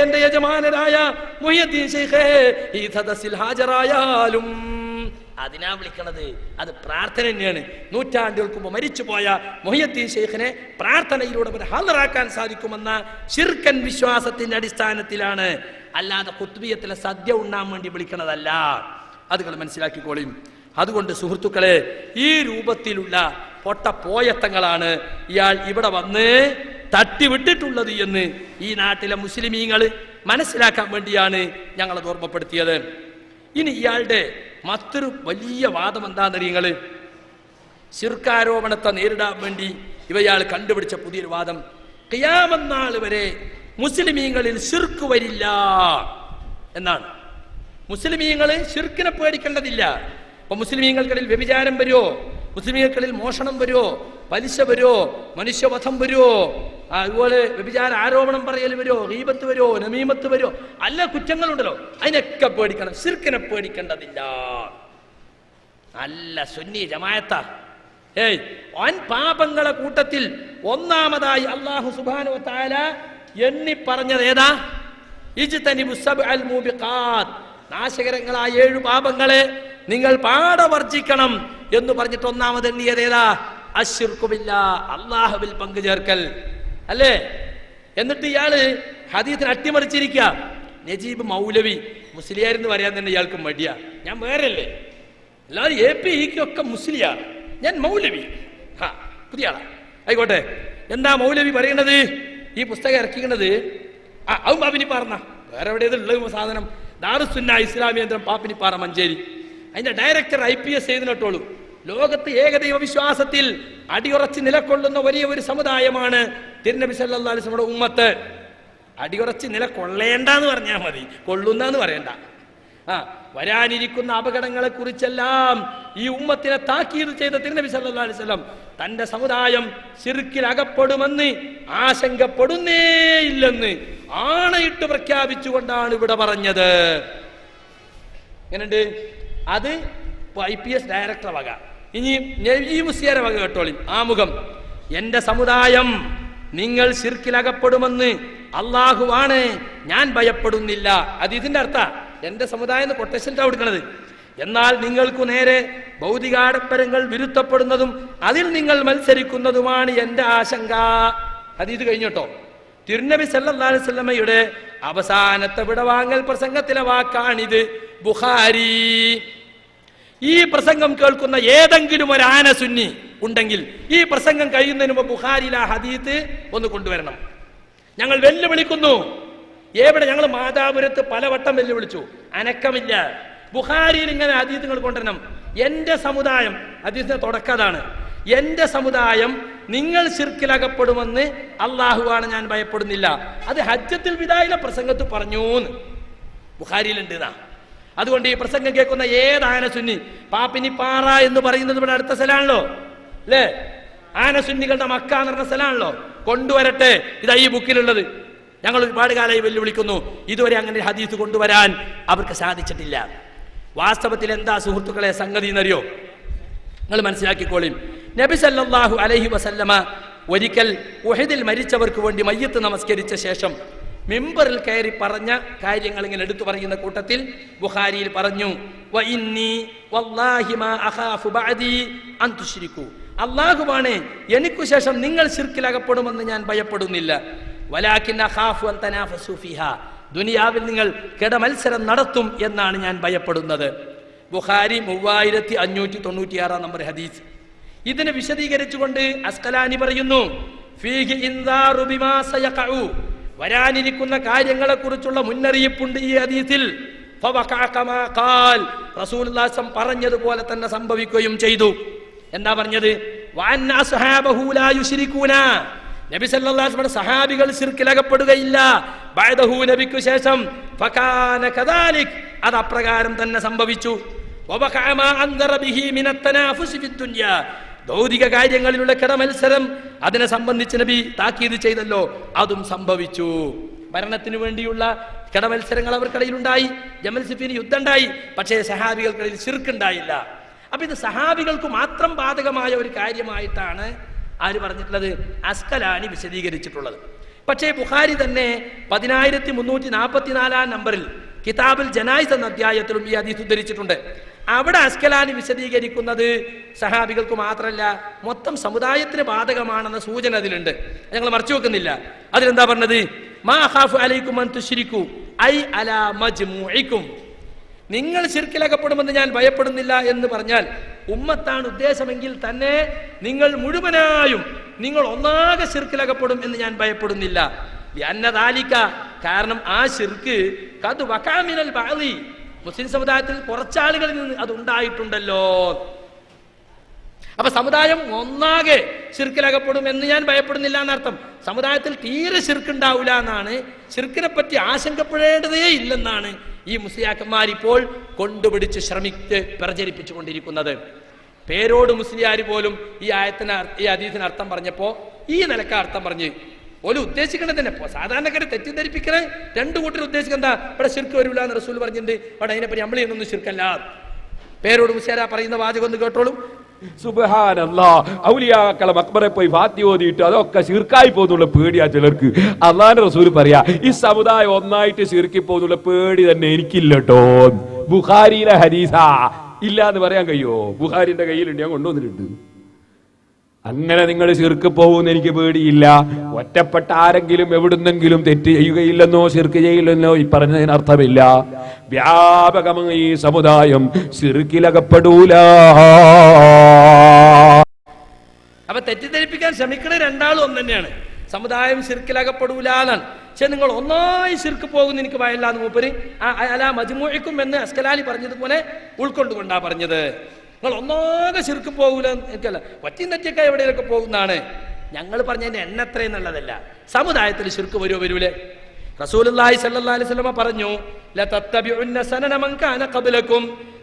Speaker 1: എന്റെ യജമാനരായ മുഹിയദ്ദീൻ ശൈഖേ ഈ സദസ്സിൽ ഹാജരായാലും. അതിനാ വിളിക്കണത്. അത് പ്രാർത്ഥന തന്നെയാണ്. നൂറ്റാണ്ടുകൾക്ക് മുമ്പ് മരിച്ചുപോയ മുഹിയദ്ദീൻ ശൈഖിനെ പ്രാർത്ഥനയിലൂടെ ഹാജരാക്കാൻ സാധിക്കുമെന്ന ശിർക്കൻ വിശ്വാസത്തിന്റെ അടിസ്ഥാനത്തിലാണ്, അല്ലാതെ ഖുത്ബിയത്തിലെ സദ്യ ഉണ്ണാൻ വേണ്ടി വിളിക്കണതല്ല. അതുകൾ മനസ്സിലാക്കിക്കോളിയും. അതുകൊണ്ട് സുഹൃത്തുക്കളെ, ഈ രൂപത്തിലുള്ള പൊട്ടപ്പോയത്തങ്ങളാണ് ഇയാൾ ഇവിടെ വന്ന് തട്ടിവിട്ടിട്ടുള്ളത് എന്ന് ഈ നാട്ടിലെ മുസ്ലിമീങ്ങൾ മനസ്സിലാക്കാൻ വേണ്ടിയാണ് ഞങ്ങളത് ഓർമ്മപ്പെടുത്തിയത്. ഇനി ഇയാളുടെ മറ്റൊരു വലിയ വാദം എന്താണെന്നറിയങ്ങള്? ശിർക്കാരോപണത്തെ നേരിടാൻ വേണ്ടി ഇവയാൾ കണ്ടുപിടിച്ച പുതിയൊരു വാദം, ഖിയാമത്ത് നാൾ വരെ മുസ്ലിമീങ്ങളിൽ ശിർക്ക് വരില്ല എന്നാണ്. മുസ്ലിമീങ്ങൾ ശിർക്കിനെ പേടിക്കേണ്ടതില്ല, അപ്പൊ മുസ്ലിമീങ്ങൾക്കിടയിൽ വ്യഭിചാരം വരുമോ? മുസ്ലിമീങ്ങൾക്കിടയിൽ മോഷണം വരുമോ? പലിശ വരുമോ? മനുഷ്യവധം വരുമോ? അതുപോലെ വ്യഭിചാര ആരോപണം പറയൽ വരുമോ? ഗീബത്ത് വരുമോ? നമീമത്ത് വരുമോ? അല്ല കുറ്റങ്ങളുണ്ടല്ലോ, അതിനൊക്കെ പേടിക്കണം. ശിർക്കിനെ പേടിക്കേണ്ടതില്ല. നല്ല സുന്നി ജമാഅത്താ. വൻ പാപങ്ങളെ കൂട്ടത്തിൽ ഒന്നാമതായി അല്ലാഹു സുബ്ഹാനഹു വ തആല എണ്ണി പറഞ്ഞത് ഏതാ? ഇജ്തനിബു സബ്അൽ മൂബിഖാത്ത്, നാശകരങ്ങളായ 7 പാപങ്ങളെ നിങ്ങൾ പാടവർജിക്കണം എന്ന് പറഞ്ഞിട്ട് ഒന്നാമത് എണ്ണിയത് ഏതാ? അശ്ശിർക്കു ബില്ലാഹ്, അല്ലാഹുവിൽ പങ്കു ചേർക്കൽ അല്ലേ? എന്നിട്ട് ഇയാള് ഹദീസിനെ അട്ടിമറിച്ചിരിക്കുക. നജീബ് മൗലവി മുസ്ലിയാർ എന്ന് പറയാൻ തന്നെ ഇയാൾക്ക് മടിയാ. ഞാൻ വേറെയല്ലേ, എല്ലാവരും APEക്ക് ഒക്കെ മുസ്ലിയാ, ഞാൻ മൗലവി. പുതിയ ആളാ ആയിക്കോട്ടെ. എന്താ മൗലവി പറയണത്? ഈ പുസ്തകം ഇറക്കിക്കുന്നത് അതും പാപ്പിനിപ്പാറ, വേറെ എവിടെ ഉള്ള സാധനം, ദാറുസുന്ന ഇസ്ലാമിക കേന്ദ്രം പാപ്പിനിപ്പാറ മഞ്ചേരി. അതിന്റെ ഡയറക്ടർ IPS എഴുതിനോട്ടോളൂ. ലോകത്ത് ഏകദൈവ വിശ്വാസത്തിൽ അടിയുറച്ച് നിലകൊള്ളുന്ന വലിയ ഒരു സമുദായമാണ് തിരുനബി സല്ലല്ലാഹു അലൈഹി വസല്ലമയുടെ ഉമ്മത്ത്. അടിയുറച്ച് നിലകൊള്ളേണ്ടെന്ന് പറഞ്ഞാൽ മതി, കൊള്ളുന്നെന്ന് പറയണ്ട. വരാനിരിക്കുന്ന അപകടങ്ങളെ കുറിച്ചെല്ലാം ഈ ഉമ്മത്തിനെ താക്കീത് ചെയ്ത തിരുനബി സല്ലല്ലാഹു അലൈഹി വസല്ലം തന്റെ സമുദായം ശിർക്കിൽ അകപ്പെടുമെന്ന് ആശങ്കപ്പെടുന്നേയില്ലെന്ന് ആണയിട്ട് പ്രഖ്യാപിച്ചുകൊണ്ടാണ് ഇവിടെ പറഞ്ഞത്. എങ്ങനെയുണ്ട്? അത് IPS ഡയറക്ടർ വക. ഇനി നജീബ് മുസ്ലിയാരെ വക കേട്ടോളി. ആമുഖം: എന്റെ സമുദായം നിങ്ങൾ ശിർക്കിലകപ്പെടുമെന്ന് അള്ളാഹുവാണ്, ഞാൻ ഭയപ്പെടുന്നില്ല. അത് ഇതിന്റെ അർത്ഥ എന്റെ സമുദായം കൊട്ടേഷനിൽ കൊടുക്കണത്. എന്നാൽ നിങ്ങൾക്കു നേരെ ഭൗതികാഡംബരങ്ങൾ വിരുദ്ധപ്പെടുന്നതും അതിൽ നിങ്ങൾ മത്സരിക്കുന്നതുമാണ് എന്റെ ആശങ്ക. അത് ഇത് കഴിഞ്ഞോട്ടോ. തിരുനബി സല്ലല്ലാഹു അലൈഹി വസല്ലമയുടെ അവസാനത്തെ വിടവാങ്ങൽ പ്രസംഗത്തിലെ വാക്കാണിത്. ബുഖാരി. ഈ പ്രസംഗം കേൾക്കുന്ന ഏതെങ്കിലും ഒരു ആന സുന്നി ഉണ്ടെങ്കിൽ ഈ പ്രസംഗം കഴിയുന്നതിന് മുമ്പ് ബുഖാരിയിലെ ഹദീത്ത് ഒന്ന് കൊണ്ടുവരണം. ഞങ്ങൾ വെല്ലുവിളിക്കുന്നു. എവിടെ? ഞങ്ങൾ മാതാപുരത്ത് പലവട്ടം വെല്ലുവിളിച്ചു, അനക്കമില്ല. ബുഖാരിയിൽ ഇങ്ങനെ ഹദീത്തുകൾ കൊണ്ടുവരണം. എന്റെ സമുദായം, ഹദീസിന്റെ തുടക്കതാണ്, എന്റെ സമുദായം നിങ്ങൾ ശിർക്കിലകപ്പെടുമെന്ന് അള്ളാഹുവാണ്, ഞാൻ ഭയപ്പെടുന്നില്ല. അത് ഹജ്ജത്തുൽ വിദായിലെ പ്രസംഗത്ത് പറഞ്ഞു ബുഖാരിയിലുണ്ട്. അതുകൊണ്ട് ഈ പ്രസംഗം കേൾക്കുന്ന ഏതാന സുന്നി, പാപ്പിനിപ്പാറ എന്ന് പറയുന്നത് ഇവിടെ അടുത്ത സ്ഥലമാണല്ലോ അല്ലേ, ആനസുന്നികളുടെ മക്ക എന്ന് പറഞ്ഞ സ്ഥലമാണല്ലോ, കൊണ്ടുവരട്ടെ. ഇതാ ഈ ബുക്കിലുള്ളത്. ഞങ്ങൾ ഒരുപാട് കാലമായി വെല്ലുവിളിക്കുന്നു. ഇതുവരെ അങ്ങനെ ഹദീസ് കൊണ്ടുവരാൻ അവർക്ക് സാധിച്ചിട്ടില്ല. വാസ്തവത്തിൽ എന്താ സുഹൃത്തുക്കളെ സംഗതി എന്നറിയോ? നിങ്ങൾ മനസ്സിലാക്കിക്കോളീം. നബി സല്ലല്ലാഹു അലൈഹി വസല്ലമ ഒരിക്കൽ ഉഹദിൽ മരിച്ചവർക്ക് വേണ്ടി മയ്യത്ത് നമസ്കരിച്ച ശേഷം മിമ്പറിൽ കയറി പറഞ്ഞ കാര്യങ്ങൾ ഇങ്ങനെ എടുത്തു പറയുന്ന കൂട്ടത്തിൽ ബുഖാരിയിൽ പറഞ്ഞു, വ ഇന്നി വല്ലാഹി മാ അഖാഫു ബഅദി അൻ തുശ്രികു, അല്ലാഹുവാണ് എനിക്കു ശേഷം നിങ്ങൾ ശിർക്കിലകപ്പെടുമെന്ന് ഞാൻ ഭയപ്പെടുന്നില്ല. വലാകിൻ അഖാഫു അൻ തനാഫസു ഫിഹാ, ദുനിയാവിൽ നിങ്ങൾ കിടമത്സരം നടത്തും എന്നാണ് ഞാൻ ഭയപ്പെടുന്നത്. ബുഖാരി 3596 നമ്പർ ഹദീസ്. ഇതിനെ വിശദീകരിച്ചുകൊണ്ട് അസ്കലാനി പറയുന്നു, ഫീഹി ഇൻദാറു ബിമാ സയഖഉ, വരാനിരിക്കുന്ന കാര്യങ്ങളെ കുറിച്ചുള്ള മുന്നറിയിപ്പുണ്ട് ഈ ഹദീസിൽ. റസൂലുള്ളാഹി പറഞ്ഞതുപോലെ തന്നെ സംഭവിക്കുകയും ചെയ്തു. എന്താ പറഞ്ഞത്? വഅന്ന അസ്ഹാബഹു ലാ യുശ്രികൂന, നബി സല്ലല്ലാഹു അലൈഹി വസല്ലം സഹാബികൾ ശിർക്കിലകപ്പെടുകയില്ല. ബഅദഹു, നബിക്ക് ശേഷം. ഫകാന കദാലിക്, അത് അപ്രകാരം തന്നെ സംഭവിച്ചു. വബഖഅ മാ അൻദറ ബിഹി മിനത് തനാഫുസ് ഫി ദുനിയ, ഭൗതിക കാര്യങ്ങളിലുള്ള കിടമത്സരം അതിനെ സംബന്ധിച്ച് നബി താക്കീത് ചെയ്തല്ലോ, അതും സംഭവിച്ചു. ഭരണത്തിന് വേണ്ടിയുള്ള കിടമത്സരങ്ങൾ അവർക്കിടയിലുണ്ടായി, ജമൽ സിഫീൻ യുദ്ധം ഉണ്ടായി, പക്ഷേ സഹാബികൾക്കിടയിൽ ശിർക്കുണ്ടായില്ല. അപ്പൊ ഇത് സഹാബികൾക്ക് മാത്രം ബാധകമായ ഒരു കാര്യമായിട്ടാണ് ആര് പറഞ്ഞിട്ടുള്ളത്? അസ്കലാനി വിശദീകരിച്ചിട്ടുള്ളത്. പക്ഷേ ബുഖാരി തന്നെ 10344 നമ്പറിൽ കിതാബുൽ ജനായിസ് എന്ന അധ്യായത്തിലും ഈ ഹദീസ് ഉദ്ധരിച്ചിട്ടുണ്ട്. അവിടെ അസ്കലാനി വിശദീകരിക്കുന്നത് സഹാബികൾക്ക് മാത്രമല്ല മൊത്തം സമുദായത്തിന് ബാധകമാണെന്ന സൂചന അതിലുണ്ട്. ഞങ്ങൾ മറച്ചു വെക്കുന്നില്ല. അതിലെന്താ പറഞ്ഞത്? മാ ഖാഫു അലൈക്കും അൻ തുശ്രികു ഐ അലാ മജ്മുഇകും, നിങ്ങൾ ശിർക്കിലകപ്പെടുമെന്ന് ഞാൻ ഭയപ്പെടുന്നില്ല എന്ന് പറഞ്ഞാൽ ഉമ്മത്താണ് ഉദ്ദേശമെങ്കിൽ തന്നെ നിങ്ങൾ മുഴുവനായും നിങ്ങൾ ഒന്നാകെ ശിർക്കിലകപ്പെടും എന്ന് ഞാൻ ഭയപ്പെടുന്നില്ല. ലിഅന്നദാലിക, കാരണം ആ ശിർക്ക് ഖദ് വഖഅ മിനൽ ബഅദി, മുസ്ലിം സമുദായത്തിൽ കുറച്ചാളുകളിൽ നിന്ന് അത് ഉണ്ടായിട്ടുണ്ടല്ലോ. അപ്പൊ സമുദായം ഒന്നാകെ ശിർക്കിലകപ്പെടും എന്ന് ഞാൻ ഭയപ്പെടുന്നില്ല എന്നർത്ഥം. സമുദായത്തിൽ തീരെ ശിർക്കുണ്ടാവില്ല എന്നാണ്, ശിർക്കിനെ പറ്റി ആശങ്കപ്പെടേണ്ടതേ ഇല്ലെന്നാണ് ഈ മുസ്ലിയാക്കന്മാരിപ്പോൾ കൊണ്ടുപിടിച്ച് ശ്രമിച്ച് പ്രചരിപ്പിച്ചു കൊണ്ടിരിക്കുന്നത്. പേരോട് മുസ്ലിയാർ പോലും ഈ ഹദീസിന് അർത്ഥം പറഞ്ഞപ്പോ ഈ നിലക്ക് അർത്ഥം പറഞ്ഞ് ഓല് ഉദ്ദേശിക്കണത് തന്നെ സാധാരണക്കാരെ തെറ്റിദ്ധരിപ്പിക്കണേ. രണ്ടു കൂട്ടർ ഉദ്ദേശിക്കുന്നത് എന്താ? ഇവിടെ ശിർക്ക് വരില്ല എന്ന് റസൂൽ പറഞ്ഞിട്ടുണ്ട്, അവിടെ അതിനെപ്പറ്റി നമ്മൾ എന്നൊന്നും ശിർക്കല്ല. പേരോട് മുസ്ലിയാരാ പറയുന്ന വാചകം ഒന്ന് കേട്ടോളൂ.
Speaker 2: സുബ്ഹാനല്ലാഹ്, ഔലിയാക്കളെ മക്ബറെ പോയി ഫാത്തി ഓതിയിട്ട് അതൊക്കെ ശിർക്കായി പോകുന്നുള്ള പേടിയാ ചിലർക്ക്. അള്ളാന്റെ റസൂൽ പറയാ ഈ സമുദായം ഒന്നായിട്ട് ശിർക്കി പോകുന്നുള്ള പേടി തന്നെ എനിക്കില്ലട്ടോ. ബുഖാരിയിലെ ഹദീസാ, ഇല്ല എന്ന് പറയാൻ കഴിയോ? ബുഖാരിന്റെ കയ്യിലുണ്ട്, ഞാൻ കൊണ്ടുവന്നിട്ടുണ്ട്. അങ്ങനെ നിങ്ങൾ ശിർക്ക് പോകുന്ന എനിക്ക് പേടിയില്ല. ഒറ്റപ്പെട്ട ആരെങ്കിലും എവിടുന്നെങ്കിലും തെറ്റ് ചെയ്യുകയില്ലെന്നോ ശിർക്ക് ചെയ്യില്ലെന്നോ ഈ പറഞ്ഞതിന് അർത്ഥമില്ല. വ്യാപകമായി ഈ സമുദായം ശിർക്കിലകപ്പെടൂല.
Speaker 1: അപ്പൊ തെറ്റിദ്ധരിപ്പിക്കാൻ ശ്രമിക്കണ രണ്ടാളും ഒന്ന് തന്നെയാണ്. സമുദായം ശിർക്കിലകപ്പെടൂലാണ്. പക്ഷെ നിങ്ങൾ ഒന്നായി ശിർക്ക് പോകുന്ന എനിക്ക് വയല്ലാന്ന് മൂപ്പര് അലാ മജ്മുഇക്കും എന്ന് അസ്കലാനി പറഞ്ഞതുപോലെ ഉൾക്കൊണ്ടുകൊണ്ടാ പറഞ്ഞത്. നിങ്ങൾ ഒന്നാകെ ശിർക്ക് പോകൂല, എനിക്കല്ല ഒറ്റയും തെറ്റിയൊക്കെ എവിടെയൊക്കെ പോകുന്നതാണ്. ഞങ്ങൾ പറഞ്ഞതിന്റെ എണ്ണ എത്രയെന്നുള്ളതല്ല, സമുദായത്തിൽ ശിർക്ക് വരുമോ വരൂലേ? റസൂലുള്ളാഹി സ്വല്ലല്ലാഹി അലൈഹി വസല്ലം പറഞ്ഞു, ലതത്തബിഉന്ന സനന മൻ കാന ഖബ്ലകും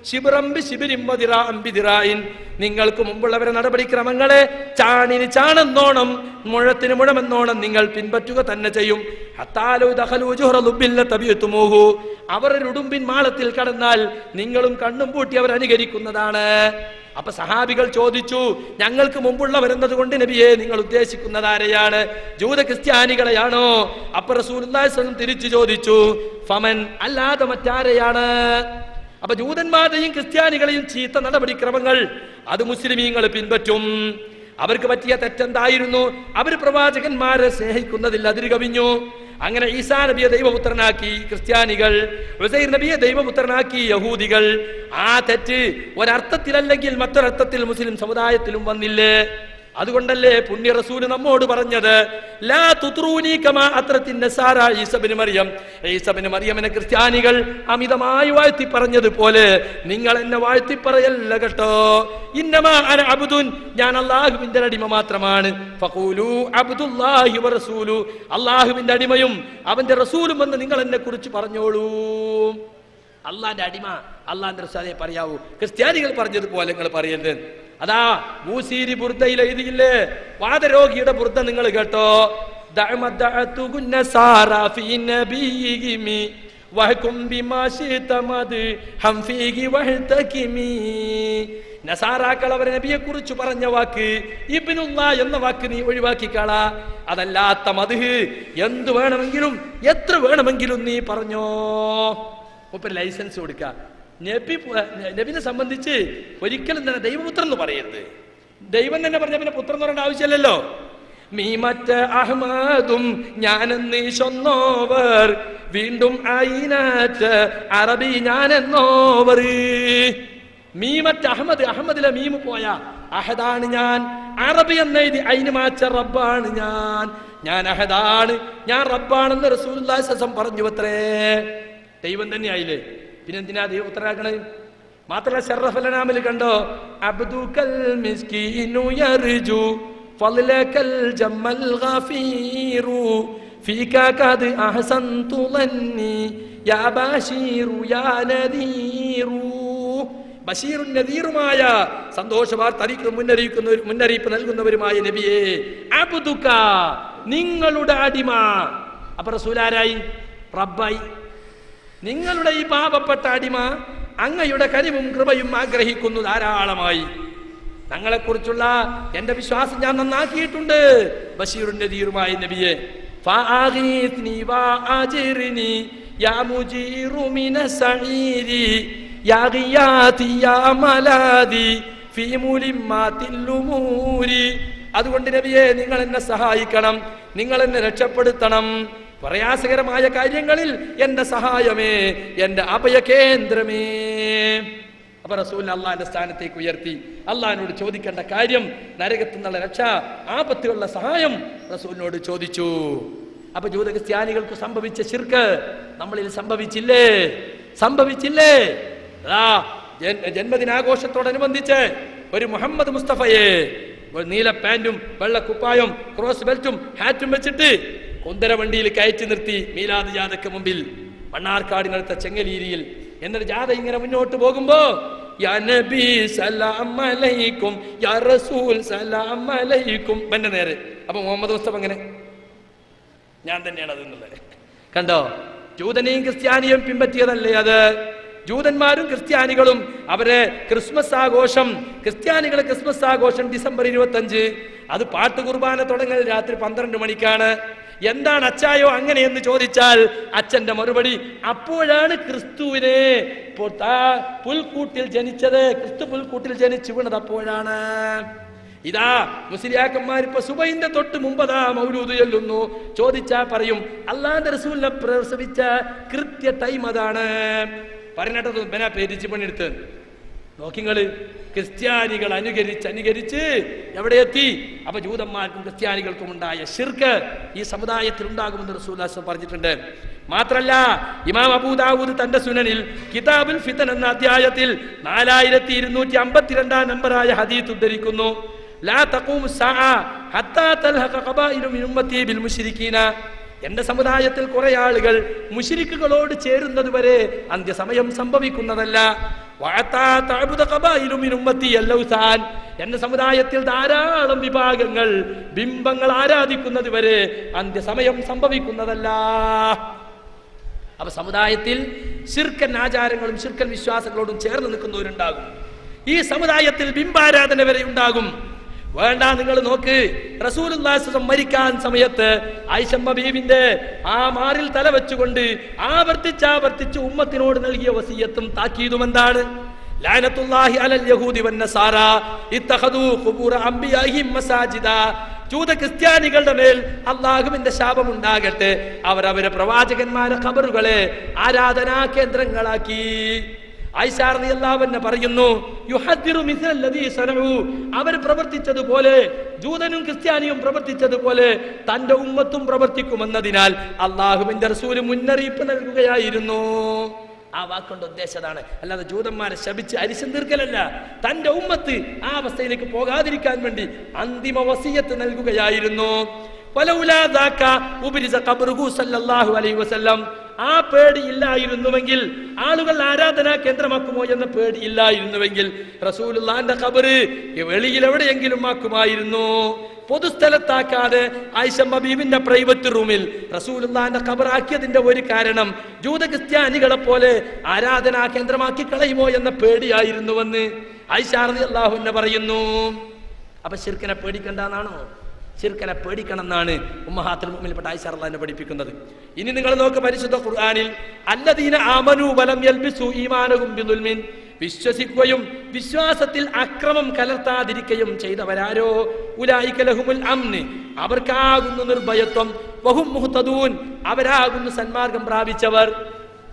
Speaker 1: ശിബ്റൻ ബിശിബ്രിൻ വദിറാഅൻ ബിദിറാഇൻ. നിങ്ങൾക്ക് മുമ്പുള്ളവരെ നടപടിക്രമങ്ങളെ ചാണിന് ചാണെന്നോണം മുഴത്തിന് മുഴമെന്നോണം നിങ്ങൾ പിൻപറ്റുക തന്നെ ചെയ്യും. ഹത്താലു ദഖലു ജുഹറ ലുബ്ബിൻ ലതബിഅതുമൂഹു. അവർ ഉടുമ്പിൻ മാളത്തിൽ കടന്നാൽ നിങ്ങളും കണ്ണും പൂട്ടി അവർ അനുകരിക്കുന്നതാണ്. അപ്പൊ സഹാബികൾ ചോദിച്ചു, ഞങ്ങൾക്ക് മുമ്പുള്ളവരെന്നത് കൊണ്ട് നബിയെ നിങ്ങൾ ഉദ്ദേശിക്കുന്നത് ആരെയാണ്? ജൂത ക്രിസ്ത്യാനികളെയാണോ? അപ്പൊ റസൂലുള്ളാഹി സ്വല്ലല്ലാഹു അലൈഹി വസല്ലം തിരിച്ചു ചോദിച്ചു, ഫമൻ, അല്ലാതെ മറ്റാരെയാണ്? അപ്പൊ ജൂതന്മാരെയും ക്രിസ്ത്യാനികളെയും ചീത്ത നടപടിക്രമങ്ങൾ അത് മുസ്ലിമീങ്ങൾ പിൻപറ്റും. അവർക്ക് പറ്റിയ തെറ്റെന്തായിരുന്നു? അവർ പ്രവാചകന്മാരെ സ്നേഹിക്കുന്നതിൽ അതിര് കവിഞ്ഞു. അങ്ങനെ ഈസാ നബിയെ ദൈവപുത്രനാക്കി ക്രിസ്ത്യാനികൾ, ഉസൈർ നബിയെ ദൈവപുത്രനാക്കി യഹൂദികൾ. ആ തെറ്റ് ഒരർത്ഥത്തിലല്ലെങ്കിൽ മറ്റൊരർത്ഥത്തിൽ മുസ്ലിം സമുദായത്തിലും വന്നില്ലേ? അതുകൊണ്ടല്ലേ പുണ്യ റസൂല് നമ്മോട് പറഞ്ഞത്, ലാ തുത്രൂനി കമാ അത്രത്തിൻ നസാറ ഈസ ഇബ്നു മറിയം. ഈസ ഇബ്നു മറിയമിനെ ക്രിസ്ത്യാനികൾ അമിതമായി വാഴ്ത്തി പറഞ്ഞതുപോലെ നിങ്ങൾ എന്നെ വാഴ്ത്തി പറയല്ല കേട്ടോ. ഇന്നമാ അന അബ്ദുൻ, ഞാൻ അല്ലാഹുവിന്റെ അടിമ മാത്രമാണ്. ഫഖൂലു അബ്ദുല്ലാഹി വറസൂലു, അല്ലാഹുവിന്റെ അടിമയും അവന്റെ റസൂലും എന്ന് നിങ്ങൾ എന്നെ കുറിച്ച് പറഞ്ഞോളൂ. അള്ളാന്റെ അടിമ, അള്ളാന്റെ റസൂലിനെ പറയാവൂ. ക്രിസ്ത്യാനികൾ പറഞ്ഞതുപോലെ നിങ്ങൾ പറയരുത്. അതാ മൂസീരി ബുർദയിൽ എഴുതിയില്ലേ, വാദരോഗിയുടെ ബുർദ നിങ്ങൾ കേട്ടോ. നസാറാക്കൾ അവരെ നബിയെ കുറിച്ച് പറഞ്ഞ വാക്ക് ഇബ്നുല്ല എന്ന വാക്ക് നീ ഒഴിവാക്കിക്കളാ. അതല്ലാത്ത മദ്ഹ് എന്ത് വേണമെങ്കിലും എത്ര വേണമെങ്കിലും നീ പറഞ്ഞോ. ലൈസൻസ് കൊടുക്ക. നബിനെ സംബന്ധിച്ച് ഒരിക്കലും തന്നെ ദൈവപുത്രൻ എന്ന് പറയരുത്. ദൈവം തന്നെ പറഞ്ഞ പിന്നെ പുത്രൻ എന്ന് പറയേണ്ട ആവശ്യമില്ലല്ലോ. മീമറ്റ അഹ്മദും ഞാനെന്ന് ചൊന്നോവർ, വീണ്ടും അയിനറ്റ അറബി ഞാനെന്നോവർ. മീമറ്റ അഹമ്മദ്, അഹമ്മദിലെ മീമ് പോയ അഹദാണ് ഞാൻ. അറബി എന്നെഴുതി അയിന് മാച്ച റബ്ബാണ് ഞാൻ. ഞാൻ അഹദാണ്, ഞാൻ റബ്ബാണെന്ന് റസൂലുള്ളാഹി സ്വല്ലല്ലാഹു അലൈഹി വസല്ലം പറഞ്ഞു. അത്രേ ദൈവം തന്നെ ആയില്ലേ, പിന്നെന്തിനാ ദൈവം ഉത്തരാക്കണേ? മാത്രല്ല ശറഫലനാമിൽ കണ്ടോ, അബ്ദുകൽ മിസ്കീനു യർജു ഫളലകൽ ജമ്മൽ ഗഫീറു ഫീക ഖദ് അഹസൻതു ലന്നി യാ ബശീറു യാ നദീറു. ബശീറുൻ നദീറുമായ സന്തോഷവാർത്ത മുന്നറിയിപ്പ് നൽകുന്നവരുമായ നബിയെ, അബ്ദുക നിങ്ങളുടെ അടിമ. അപ്പൊ റസൂലാരായി? റബ്ബായി. നിങ്ങളുടെ ഈ പാപപ്പെട്ട അടിമ അങ്ങയുടെ കനിവും കൃപയും ആഗ്രഹിക്കുന്നു ധാരാളമായി. ഞങ്ങളെക്കുറിച്ചുള്ള എന്റെ വിശ്വാസം ഞാൻ നന്നാക്കിയിട്ടുണ്ട്. ബശീറുൻ നദീറുമായ നബിയെ, ഫഅഗീത്നി വഅജിർനി യാ മുജീറു മിനസ്സഈരി യാ ഗിയാതി യാ മലാദി ഫീ മുലിമാതിൽ ഉമൂരി. അതുകൊണ്ട് നബിയെ നിങ്ങൾ എന്നെ സഹായിക്കണം, നിങ്ങൾ എന്നെ രക്ഷപ്പെടുത്തണം. പ്രയാസകരമായ കാര്യങ്ങളിൽ എന്റെ സഹായമേ, എന്റെ അഭയ കേന്ദ്രമേ. അപ്പൊ റസൂൽ അള്ളാഹിന്റെ സ്ഥാനത്തേക്ക് ഉയർത്തി. അള്ളാഹിനോട് ചോദിക്കേണ്ട കാര്യം നരകത്തിൽ നിന്നുള്ള രക്ഷ, ആപത്തുകളുടെ സഹായം റസൂലിനോട് ചോദിച്ചു. അപ്പൊ ജൂത ക്രിസ്ത്യാനികൾക്ക് സംഭവിച്ച ശിർക്ക് നമ്മളിൽ സംഭവിച്ചില്ലേ? സംഭവിച്ചില്ലേ? ജന്മദിനാഘോഷത്തോടനുബന്ധിച്ച് ഒരു മുഹമ്മദ് മുസ്തഫയെ നീല പാന്റും വെള്ള കുപ്പായും ക്രോസ് ബെൽറ്റും ഹാറ്റും വെച്ചിട്ട് കുന്തര വണ്ടിയിൽ കയറ്റി നിർത്തി മീലാദ് ജാഥയ്ക്ക് മുമ്പിൽ. മണ്ണാർക്കാടിനടുത്ത ചെങ്ങലീരിയിൽ. എന്നിട്ട് ജാഥ ഇങ്ങനെ മുന്നോട്ട് പോകുമ്പോ യാ നബി സലാം അലൈക്കും, യാ റസൂൽ സലാം അലൈക്കും, എന്റെ നേരെ. അപ്പൊ മുഹമ്മദ് മുസ്തഫ അങ്ങനെ ഞാൻ തന്നെയാണ് അതെന്നുള്ളത് കണ്ടോ. ജൂതനെയും ക്രിസ്ത്യാനിയും പിൻപറ്റിയതല്ലേ അത്. ജൂതന്മാരും ക്രിസ്ത്യാനികളും അവരെ ക്രിസ്മസ് ആഘോഷം, ക്രിസ്ത്യാനികളെ ക്രിസ്മസ് ആഘോഷം ഡിസംബർ 25. അത് പാട്ട് കുർബാന തുടങ്ങൽ രാത്രി 12 മണിക്കാണ്. എന്താണ് അച്ചായോ അങ്ങനെയെന്ന് ചോദിച്ചാൽ അച്ഛന്റെ മറുപടി, അപ്പോഴാണ് ക്രിസ്തുവിനെ പുൽക്കൂട്ടിൽ ജനിച്ചത്, ക്രിസ്തു പുൽക്കൂട്ടിൽ ജനിച്ചു വീണത് അപ്പോഴാണ്. ഇതാ മുസ്ലിയാക്കന്മാർ ഇപ്പൊ സുബൈന്റെ തൊട്ട് മുമ്പതാ മൗലൂദ് ചൊല്ലുന്നു. ചോദിച്ചാ പറയും അല്ലാഹുവിന്റെ റസൂലിനെ പ്രസവിച്ച കൃത്യ ടൈം അതാണ്. പറഞ്ഞിട്ടത് ബനാ പേരിച്ച് പണിയെടുത്ത് നോക്കിങ്ങള്. ക്രിസ്ത്യാനികൾ അനുകരിച്ച് എവിടെ എത്തി? അപ്പൊ ജൂതന്മാർക്കും ക്രിസ്ത്യാനികൾക്കും ഉണ്ടായ ശിർക്ക് ഈ സമുദായത്തിൽ ഉണ്ടാകുമെന്ന് റസൂലുള്ളാഹി പറഞ്ഞിട്ടുണ്ട്. മാത്രല്ല ഇമാം അബൂ ദാവൂദ് തന്റെ സുനനിൽ കിതാബുൽ ഫിതൻ എന്ന അധ്യായത്തിൽ 4252 നമ്പറായ ഹദീസ് ഉദ്ധരിക്കുന്നു. ലാ തഖൂമു സ്സാഅ ഹത്താ തൽഹഖ ഖബായിലു മിൻ ഉമ്മത്തി ബിൽ മുശ്രിക്കീന. എന്റെ സമുദായത്തിൽ കുറെ ആളുകൾ മുശ്രിക്കുകളോട് ചേരുന്നത് വരെ അന്ത്യസമയം സംഭവിക്കുന്നതല്ല. എന്റെ സമുദായത്തിൽ ധാരാളം വിഭാഗങ്ങൾ ബിംബങ്ങൾ ആരാധിക്കുന്നത് വരെ അന്ത്യസമയം സംഭവിക്കുന്നതല്ല. അപ്പൊ സമുദായത്തിൽ ശിർക്കൻ ആചാരങ്ങളും ശിർക്കൻ വിശ്വാസങ്ങളോടും ചേർന്ന് നിൽക്കുന്നവരുണ്ടാകും. ഈ സമുദായത്തിൽ ബിംബാരാധന വരെ ഉണ്ടാകും. വേണ്ട, നിങ്ങൾ നോക്ക്, റസൂലുള്ളാഹി മരിക്കാൻ സമയത്ത് ആയിഷമ്മ ബീവിന്റെ ആ മാറിൽ തല വെച്ചുകൊണ്ട് ആവർത്തിച്ച് ഉമ്മത്തിനോട് നൽകിയ വസിയത്തും താക്കീതും എന്താണ്? ലഅനത്തുല്ലാഹി അലൽ യഹൂദി വന്നസാറ ഇത്തഖദൂ ഖുബൂറ അംബിയാഹിം മസാജിദ. ജൂത ക്രിസ്ത്യാനികളുടെ മേൽ അല്ലാഹുവിന്റെ ശാപം ഉണ്ടാകട്ടെ, അവരവരെ പ്രവാചകന്മാരെ ഖബറുകളെ ആരാധനാ കേന്ദ്രങ്ങളാക്കി. ആയിഷ റളിയല്ലാഹു അൻഹ പറയുന്നു, യുഹദ്ദിറു മിസ്ലല്ലദീ സനഉ, അവർ പ്രവർത്തിച്ചതുപോലെ ജൂതനും ക്രിസ്ത്യാനിയും പ്രവർത്തിച്ചതുപോലെ തന്റെ ഉമ്മത്തും പ്രവർത്തിക്കുമെന്നതിനാൽ അല്ലാഹുവിന്റെ റസൂൽ മുന്നറിയിപ്പ് നൽകുകയായിരുന്നു. ആ വാക്കുകൊണ്ട് ഉദ്ദേശതാണ്, അല്ലാതെ ജൂതന്മാരെ ശപിച്ച് അരിശം തീർക്കലല്ല. തന്റെ ഉമ്മത്ത് ആ അവസ്ഥയിലേക്ക് പോകാതിരിക്കാൻ വേണ്ടി അന്തിമ വസിയത്ത് നൽകുകയായിരുന്നു. ആ പേടി ഇല്ലായിരുന്നുവെങ്കിൽ, ആളുകൾ ആരാധനാ കേന്ദ്രമാക്കുമോ എന്ന പേടി ഇല്ലായിരുന്നുവെങ്കിൽ റസൂലുള്ളാഹിന്റെ ഖബറ് വെളിയിൽ എവിടെയെങ്കിലും ആക്കുമായിരുന്നു. പൊതുസ്ഥലത്താക്കാതെ ആയിഷമ്മ ബീവിന്റെ പ്രൈവറ്റ് റൂമിൽ റസൂലുള്ളാഹിന്റെ ഖബറാക്കിയതിന്റെ ഒരു കാരണം ജൂത ക്രിസ്ത്യാനികളെ പോലെ ആരാധനാ കേന്ദ്രമാക്കി കളയുമോ എന്ന പേടിയായിരുന്നുവെന്ന് ആയിഷ റളിയല്ലാഹു അൻഹ പറയുന്നു. അപ്പൊ ശിർക്കിനെ പേടിക്കണ്ടെന്നാണോ? ശിർക്കിനെ പേടിക്കണം എന്നാണ് ഉമ്മഹാത്തുൽ മുഅ്മിനീൻപ്പെട്ട ആയിഷ റളിയല്ലാഹു അൻഹ പഠിപ്പിക്കുന്നത്. ഇനി നിങ്ങൾ നോക്ക്, പരിശുദ്ധ ഖുർആനിൽ അല്ലദീന ആമനൂ വലം യൽബിസു ഈമാനഹും ബിദുൽമിൻ, വിശ്വസിക്കുകയും വിശ്വാസത്തിൽ അക്രമം കലർത്താതിരിക്കുകയും ചെയ്തവരാരോ ഉലൈക ലഹുമുൽ അംൻ, അവർക്കാകുന്നു നിർഭയത്വം, വഹും മുഹ്തദൂൻ, അവരാകുന്നു സന്മാർഗം പ്രാപിച്ചവർ.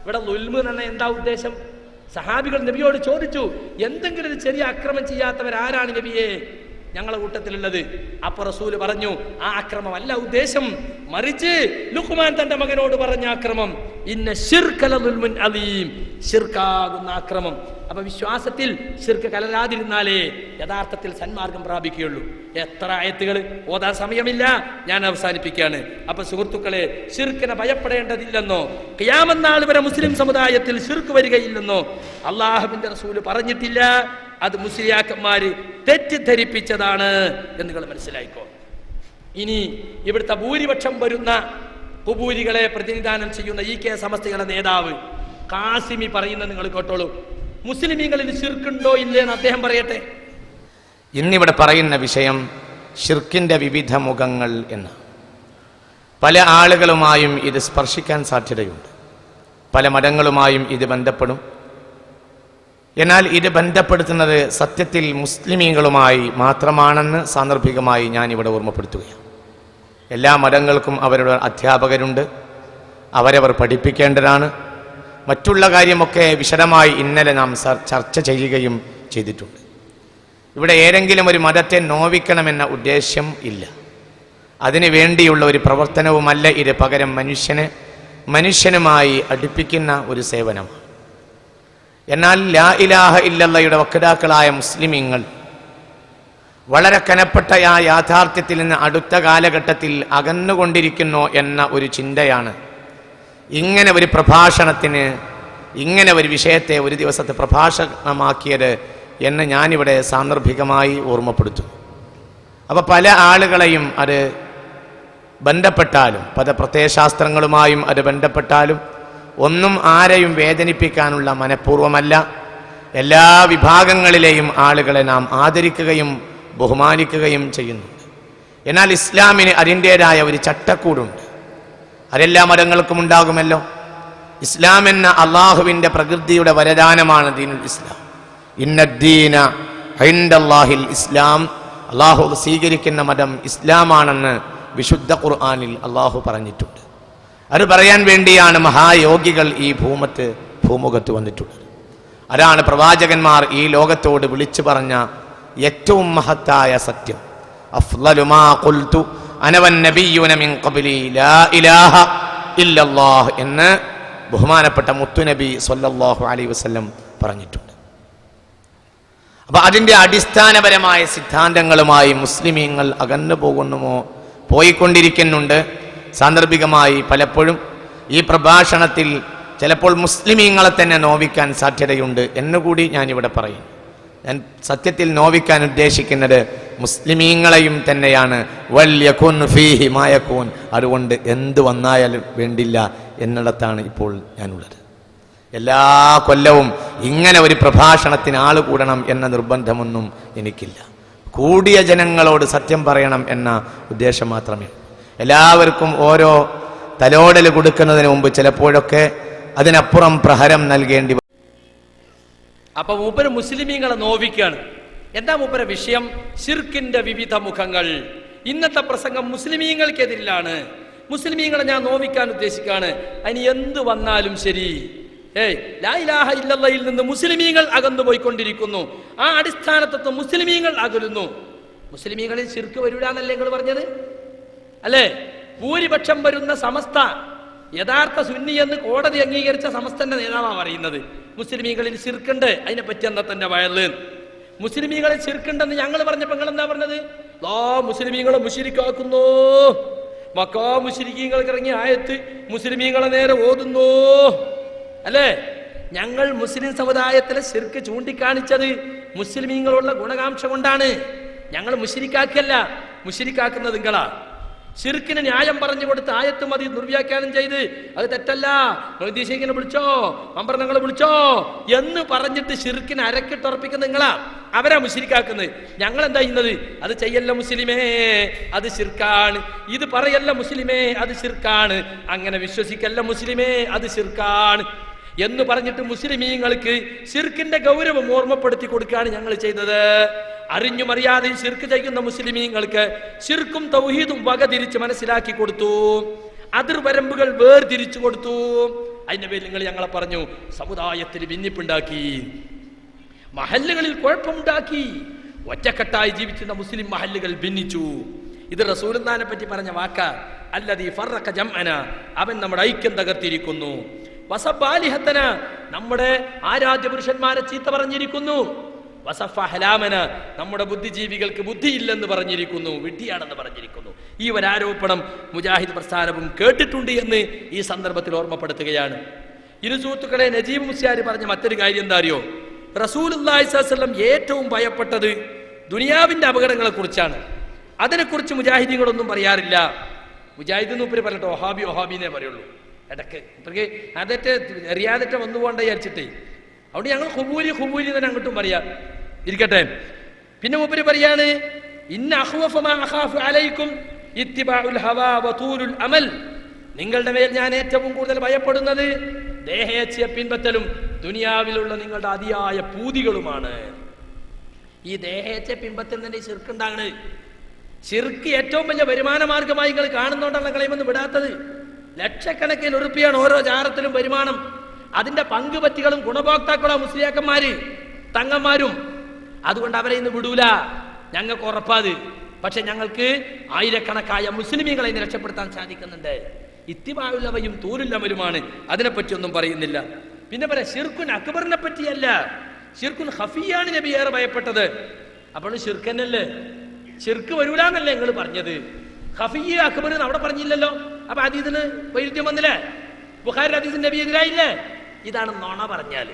Speaker 1: ഇവിടെ ദുൽമ് എന്ന എന്താ ഉദ്ദേശം? സഹാബികൾ നബിയോട് ചോദിച്ചു, എന്തെങ്കിലും ഒരു ചെറിയ അക്രമം ചെയ്യാത്തവർ ആരാണ് നബിയെ ഞങ്ങളെ കൂട്ടത്തിലുള്ളത്? അപ്പൊ റസൂല് പറഞ്ഞു, ആ അക്രമം അല്ല ഉദ്ദേശം, മറിച്ച് ലുഖ്മാൻ തന്റെ മകനോട് പറഞ്ഞ അക്രമം, ഇന്ന ശിർക ലദുൽമുൻ അലീം, ശിർക്കാകുന്ന അക്രമം. അപ്പൊ വിശ്വാസത്തിൽ ശിർക്ക് കലരാതിരുന്നാലേ യഥാർത്ഥത്തിൽ സന്മാർഗം പ്രാപിക്കുകയുള്ളൂ. എത്ര ആയത്തുകൾ ഓതാൻ സമയമില്ല, ഞാൻ അവസാനിപ്പിക്കുകയാണ്. അപ്പൊ സുഹൃത്തുക്കളെ, ശിർക്കിനെ ഭയപ്പെടേണ്ടതില്ലെന്നോ ഖിയാമത്ത് നാൾ വരെ മുസ്ലിം സമുദായത്തിൽ ശിർക്ക് വരികയില്ലെന്നോ അല്ലാഹുവിന്റെ റസൂല് പറഞ്ഞിട്ടില്ല. അത് മുസ്ലിയാക്കന്മാര് തെറ്റിദ്ധരിപ്പിച്ചതാണ് എന്ന് നിങ്ങൾ മനസ്സിലായിക്കോ. ഇനി ഇവിടുത്തെ ഭൂരിപക്ഷം വരുന്ന ഖുബൂരികളെ പ്രതിനിധാനം ചെയ്യുന്ന ഈ സമസ്തയുടെ നേതാവ് കാസിമി പറയുന്നത് നിങ്ങൾ കേട്ടോളൂ. മുസ്ലിമീങ്ങളിൽ ശിർക്കുണ്ടോ ഇല്ലേന്ന് അദ്ദേഹം പറയട്ടെ.
Speaker 3: ഇന്നിവിടെ പറയുന്ന വിഷയം ശിർക്കിന്റെ വിവിധ മുഖങ്ങൾ എന്ന്. പല ആളുകളുമായും ഇത് സ്പർശിക്കാൻ സാധ്യതയുണ്ട്, പല മതങ്ങളുമായും ഇത് ബന്ധപ്പെടും. എന്നാൽ ഇത് ബന്ധപ്പെടുത്തുന്നത് സത്യത്തിൽ മുസ്ലിമീങ്ങളുമായി മാത്രമാണെന്ന് സാന്ദർഭികമായി ഞാനിവിടെ ഓർമ്മപ്പെടുത്തുകയാണ്. എല്ലാ മതങ്ങൾക്കും അവരുടെ അധ്യാപകരുണ്ട്, അവരവർ പഠിപ്പിക്കേണ്ടതാണ്. മറ്റുള്ള കാര്യമൊക്കെ വിശദമായി ഇന്നലെ നാം ചർച്ച ചെയ്യുകയും ചെയ്തിട്ടുണ്ട്. ഇവിടെ ഏതെങ്കിലും ഒരു മതത്തെ നോവിക്കണമെന്ന ഉദ്ദേശ്യം ഇല്ല, അതിനു വേണ്ടിയുള്ള ഒരു പ്രവർത്തനവുമല്ല ഇത്. പകരം മനുഷ്യനുമായി അടുപ്പിക്കുന്ന ഒരു സേവനമാണ്. എന്നാൽ ലാ ഇലാഹ ഇല്ലല്ലയുടെ വക്താക്കളായ മുസ്ലിമീങ്ങൾ വളരെ കനപ്പെട്ട ആ യാഥാർത്ഥ്യത്തിൽ നിന്ന് അടുത്ത കാലഘട്ടത്തിൽ അകന്നുകൊണ്ടിരിക്കുന്നു എന്ന ഒരു ചിന്തയാണ് ഇങ്ങനെ ഒരു പ്രഭാഷണത്തിന്, ഇങ്ങനെ ഒരു വിഷയത്തെ ഒരു ദിവസത്തെ പ്രഭാഷണമാക്കിയത് എന്ന് ഞാനിവിടെ സാന്ദർഭികമായി ഓർമ്മപ്പെടുത്തുന്നു. അപ്പോൾ പല ആളുകളെയും അത് ബന്ധപ്പെട്ടാലും, പല പ്രത്യയശാസ്ത്രങ്ങളുമായും അത് ബന്ധപ്പെട്ടാലും ഒന്നും ആരെയും വേദനിപ്പിക്കാനുള്ള മനഃപൂർവ്വമല്ല. എല്ലാ വിഭാഗങ്ങളിലെയും ആളുകളെ നാം ആദരിക്കുകയും ബഹുമാനിക്കുകയും ചെയ്യുന്നുണ്ട്. എന്നാൽ ഇസ്ലാമിന് അതിൻ്റേതായ ഒരു ചട്ടക്കൂടുണ്ട്. അതെല്ലാ മതങ്ങൾക്കും ഉണ്ടാകുമല്ലോ. ഇസ്ലാം എന്ന അള്ളാഹുവിൻ്റെ പ്രകൃതിയുടെ വരദാനമാണ് ദീനുൽ ഇസ്ലാം. ഇന്നദ്ദീന ഇൻദല്ലാഹിൽ ഇസ്ലാം. അള്ളാഹു സ്വീകരിക്കുന്ന മതം ഇസ്ലാമാണെന്ന് വിശുദ്ധ ഖുർആനിൽ അള്ളാഹു പറഞ്ഞിട്ടുണ്ട്. അത് പറയാൻ വേണ്ടിയാണ് മഹായോഗികൾ ഈ ഭൂമുഖത്ത് വന്നിട്ടുള്ളത്. അതാണ് പ്രവാചകന്മാർ ഈ ലോകത്തോട് വിളിച്ചു പറഞ്ഞ ഏറ്റവും മഹത്തായ സത്യം. അഫ്ളലു മാ ഖുൽതു അന വന്നബിയ്യൂന മിൻ ഖബ്ലി ലാ ഇലാഹ ഇല്ലല്ലാഹ് എന്ന് ബഹുമാനപ്പെട്ട മുത്തുനബി സ്വല്ലല്ലാഹു അലൈഹി വസല്ലം പറഞ്ഞിട്ടുണ്ട്. അപ്പൊ അതിൻ്റെ അടിസ്ഥാനപരമായ സിദ്ധാന്തങ്ങളുമായി മുസ്ലിമീങ്ങൾ അകന്നു പോയിക്കൊണ്ടിരിക്കുന്നുണ്ട്. സാന്ദർഭികമായി പലപ്പോഴും ഈ പ്രഭാഷണത്തിൽ ചിലപ്പോൾ മുസ്ലിമീങ്ങളെ തന്നെ നോവിക്കാൻ സാധ്യതയുണ്ട് എന്നുകൂടി ഞാനിവിടെ പറയും. ഞാൻ സത്യത്തിൽ നോവിക്കാൻ ഉദ്ദേശിക്കുന്നത് മുസ്ലിമീങ്ങളെയും തന്നെയാണ്. വല്യകുൻ ഫീഹി മായകൂൻ. അതുകൊണ്ട് എന്ത് വന്നാലും വേണ്ടില്ല എന്നിടത്താണ് ഇപ്പോൾ ഞാനുള്ളത്. എല്ലാ കൊല്ലവും ഇങ്ങനെ ഒരു പ്രഭാഷണത്തിന് ആള് കൂടണം എന്ന നിർബന്ധമൊന്നും എനിക്കില്ല. കൂടിയ ജനങ്ങളോട് സത്യം പറയണം എന്ന ഉദ്ദേശം മാത്രമേ. എല്ലാവർക്കും ഓരോ തലോടൽ കൊടുക്കുന്നതിന് മുമ്പ് ചിലപ്പോഴൊക്കെ അതിനപ്പുറം പ്രഹരം നൽകേണ്ടി വരും.
Speaker 1: അപ്പൊ മൂപ്പര് മുസ്ലിമീങ്ങളെ നോവിക്കാണ്. എന്താ മൂപ്പര വിഷയം? ശിർക്കിന്റെ വിവിധ മുഖങ്ങൾ. ഇന്നത്തെ പ്രസംഗം മുസ്ലിമീങ്ങൾക്കെതിരിലാണ്. മുസ്ലിമീങ്ങളെ ഞാൻ നോവിക്കാൻ ഉദ്ദേശിക്കാണ്. അതിന് എന്ത് വന്നാലും ശരി, ലാ ഇലാഹ ഇല്ലല്ലാഹിൽ നിന്ന് മുസ്ലിമീങ്ങൾ അകന്നു പോയിക്കൊണ്ടിരിക്കുന്നു. ആ അടിസ്ഥാനത്വം മുസ്ലിമീങ്ങൾ അകലുന്നു. മുസ്ലിമീങ്ങളിൽ ശിർക്ക് വരൂലെന്നല്ലേ നിങ്ങൾ പറഞ്ഞത്? അല്ലേ? ഭൂരിപക്ഷം വരുന്ന സമസ്ത, യഥാർത്ഥ സുന്നി എന്ന് കോടതി അംഗീകരിച്ച സമസ്തന്റെ നേതാവാണ് പറയുന്നത് മുസ്ലിമീങ്ങളിൽ ശിർക്കുണ്ട്. അതിനെപ്പറ്റി എന്താ തന്നെ വയല്? മുസ്ലിമീങ്ങളിൽ ശിർക്കുണ്ടെന്ന് ഞങ്ങൾ പറഞ്ഞപ്പോൾ നിങ്ങൾ എന്താ പറഞ്ഞത്? മുസ്ലിമീങ്ങളെ മുശ്രിക്കാക്കുന്നു. മക്കാ മുശ്രിക്കീങ്ങൾക്ക് ഇറങ്ങിയ ആയത്ത് മുസ്ലിമീങ്ങളെ നേരെ ഓതുന്നു. അല്ലേ? ഞങ്ങൾ മുസ്ലിം സമുദായത്തിലെ ശിർക്ക് ചൂണ്ടിക്കാണിച്ചത് മുസ്ലിമീങ്ങളുള്ള ഗുണകാംക്ഷ കൊണ്ടാണ്. ഞങ്ങൾ മുശ്രിക്കാക്കല്ല, മുശ്രിക്കാക്കുന്നത് നിങ്ങളാ. ശിർക്കിന് ന്യായം പറഞ്ഞു കൊടുത്ത് ആയത്ത് മതി ദുർവ്യാഖ്യാനം ചെയ്ത് അത് തെറ്റല്ല, മൊയ്തീശിനെ വിളിച്ചോ, മമ്പർണങ്ങളെ വിളിച്ചോ എന്ന് പറഞ്ഞിട്ട് ശിർക്കിന് അരക്കിട്ടുറപ്പിക്കുന്ന നിങ്ങളാ. അവരാ മുശ്രിക്കാക്കുന്നത്. ഞങ്ങൾ എന്താ ചെയ്യുന്നത്? അത് ചെയ്യല്ല മുസ്ലിമേ, അത് ശിർക്കാണ്. ഇത് പറയല്ല മുസ്ലിമേ, അത് ശിർക്കാണ്. അങ്ങനെ വിശ്വസിക്കല്ല മുസ്ലിമേ, അത് ശിർക്കാണ് എന്ന് പറഞ്ഞിട്ട് മുസ്ലിമീങ്ങൾക്ക് ശിർക്കിന്റെ ഗൗരവം ഓർമ്മപ്പെടുത്തി കൊടുക്കുകയാണ് ഞങ്ങൾ ചെയ്തത്. അറിഞ്ഞും അറിയാതെയും ശിർക്ക് ചെയ്യുന്ന മുസ്ലിമീങ്ങൾക്ക് ശിർക്കും തൗഹീദും വകതിരിച്ച് മനസ്സിലാക്കി കൊടുത്തു. അതിർവരമ്പുകൾ വേർതിരിച്ചു കൊടുത്തു. അതിന്റെ പേരിൽ നിങ്ങൾ ഞങ്ങളെ പറഞ്ഞു സമുദായത്തിൽ ഭിന്നിപ്പുണ്ടാക്കി, മഹല്ലുകളിൽ കുഴപ്പമുണ്ടാക്കി, ഒറ്റക്കെട്ടായി ജീവിക്കുന്ന മുസ്ലിം മഹല്ലുകൾ ഭിന്നിച്ചു. ഇത് റസൂലുള്ളാഹിനെ പറ്റി പറഞ്ഞ വാക്ക. അല്ലദീ ഫറഖ ജംഅന, അവൻ നമ്മുടെ ഐക്യം തകർത്തിരിക്കുന്നു. വസബാലിഹത്തന, നമ്മുടെ ആരാധ്യ പുരുഷന്മാരെ ചീത്ത പറഞ്ഞിരിക്കുന്നു. വസഫ ഹലാമന, നമ്മുടെ ബുദ്ധിജീവികൾക്ക് ബുദ്ധിയില്ലെന്ന് പറഞ്ഞിരിക്കുന്നു, വിഡ്ഢിയാണെന്ന് പറഞ്ഞിരിക്കുന്നു. ഈ ഒരാരോപണം മുജാഹിദ് പ്രസ്ഥാനവും കേട്ടിട്ടുണ്ട് എന്ന് ഈ സന്ദർഭത്തിൽ ഓർമ്മപ്പെടുത്തുകയാണ്. ഇരു സുഹൃത്തുക്കളെ, നജീബ് മുസ്ലിയാർ പറഞ്ഞ മറ്റൊരു കാര്യം എന്താ അറിയോ? റസൂലുള്ളാഹി സ്വല്ലല്ലാഹു അലൈഹി വസല്ലം ഏറ്റവും ഭയപ്പെട്ടത് ദുനിയാവിന്റെ അപകടങ്ങളെ കുറിച്ചാണ്. അതിനെക്കുറിച്ച് മുജാഹിദീങ്ങളൊന്നും പറയാറില്ല. മുജാഹിദ് മൂപ്പര് പറഞ്ഞിട്ട് ഒഹാബിന്നേ പറയുള്ളൂ. ഇടയ്ക്ക് ഇപ്പഴേ അതേറ്റ് അറിയാതെ വന്നു പോകണ്ട വിചാരിച്ചിട്ടേ. അവിടെ ഞങ്ങൾ ഹുബൂലി തന്നെ അങ്ങോട്ടും പറയാം, ഇരിക്കട്ടെ. പിന്നെ മൂപ്പര് പറയാണ് ഇന്ന അഖ്വഫ മാ അഖാഫു അലൈക്കും ഇത്തിബാഉൽ ഹവാ വതൂലുൽ അമൽ, നിങ്ങളുടെ മേൽ ഞാൻ ഏറ്റവും കൂടുതൽ ഭയപ്പെടുന്നത് ദേഹേച്ഛയെ പിൻപറ്റലും ദുനിയാവിലുള്ള നിങ്ങളുടെ അതിയായ പൂതികളുമാണ്. ഈ ദേഹേച്ഛയെ പിൻപറ്റുന്നതിന്റെ ശിർക്ക് ഉണ്ടാകണ്. ശിർക്ക് ഏറ്റവും വലിയ വരുമാന മാർഗമായി നിങ്ങൾ കാണുന്നോണ്ടാണ് കളയുമെന്ന് വിടാത്തത്. ലക്ഷക്കണക്കിന് ഉറുപ്പിയാണ് ഓരോ ജാറത്തിലും വരുമാനം. അതിന്റെ പങ്കുപറ്റികളും ഗുണഭോക്താക്കളും മുസ്ലിയാക്കന്മാര് തങ്ങന്മാരും. അതുകൊണ്ട് അവരെ ഇന്ന് വിടൂല, ഞങ്ങൾക്ക് ഉറപ്പാത്. പക്ഷെ ഞങ്ങൾക്ക് ആയിരക്കണക്കായ മുസ്ലിമീങ്ങളെ ഇന്ന് രക്ഷപ്പെടുത്താൻ സാധിക്കുന്നുണ്ട്. ഇത്തിബാഉല്ലവയും തൂരുല്ലമലുമാണ്, അതിനെപ്പറ്റിയൊന്നും പറയുന്നില്ല. പിന്നെ പറയാം ശിർക്കുൻ അക്ബറിനെ പറ്റിയല്ല, ശിർക്കുൻ ഖഫിയാണ് നബി ഏറെ ഭയപ്പെട്ടത്. അപ്പോൾ ശിർക്കന്നല്ലേ, ശിർക്ക് വരൂലെന്നല്ലേ നിങ്ങൾ പറഞ്ഞത്? ഖഫിയ അക്ബർ അവിടെ പറഞ്ഞില്ലല്ലോ. അപ്പൊ അതിന് വൈരുദ്ധ്യം വന്നില്ലേ? ബുഖാരി ഹദീസിന്റെ നബി എതിരായില്ലേ? ഇതാണ് നുണ പറഞ്ഞാൽ.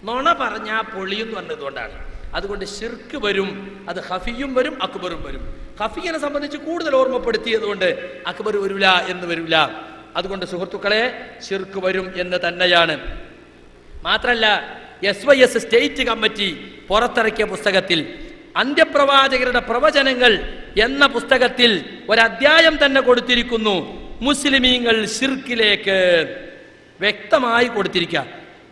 Speaker 1: നുണ പറഞ്ഞാൽ പൊളിയും പറഞ്ഞതുകൊണ്ടാണ്. അതുകൊണ്ട് ശിർക്ക് വരും, അത് ഖഫിയും വരും അക്ബറും വരും. ഖഫിയെ സംബന്ധിച്ച് കൂടുതൽ ഓർമ്മപ്പെടുത്തിയതുകൊണ്ട് അക്ബർ വരില്ല എന്ന് വരില്ല. അതുകൊണ്ട് സുഹൃത്തുക്കളെ ശിർക്ക് വരും എന്ന് തന്നെയാണ്. മാത്രല്ല SYS സ്റ്റേറ്റ് കമ്മിറ്റി പുറത്തിറക്കിയ പുസ്തകത്തിൽ അന്ത്യപ്രവാചകരുടെ പ്രവചനങ്ങൾ എന്ന പുസ്തകത്തിൽ ഒരധ്യായം തന്നെ കൊടുത്തിരിക്കുന്നു. മുസ്ലിമീങ്ങൾ ശിർക്കിലേക്ക് വ്യക്തമായി കൊടുത്തിരിക്കുക.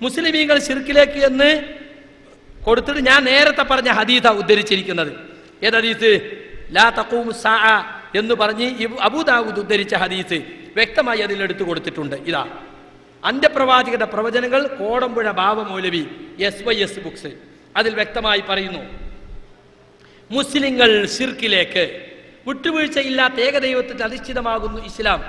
Speaker 1: മുസ്ലിമീങ്ങൾ ശിർക്കിലേക്ക് എന്ന് കൊടുത്തിട്ട് ഞാൻ നേരത്തെ പറഞ്ഞ ഹദീഥ ഉദ്ധരിച്ചിരിക്കുന്നത്. ഏത് ഹദീസ്? ലാ തഖൂമു സാഅ എന്ന് പറഞ്ഞ് അബൂ ദാവൂദ് ഉദ്ധരിച്ച ഹദീസ് വ്യക്തമായി അതിലെടുത്ത് കൊടുത്തിട്ടുണ്ട്. ഇതാ അന്ത്യപ്രവാചകരുടെ പ്രവചനങ്ങൾ, കോടമ്പുഴ ബാവ മൗലവി, SYS ബുക്സ്. അതിൽ വ്യക്തമായി പറയുന്നു, മുസ്ലിങ്ങൾ ശിർക്കിലേക്ക്, വിട്ടുവീഴ്ചയില്ലാത്ത ഏകദൈവത്തിൽ അധിഷ്ഠിതമാകുന്നു ഇസ്ലാം.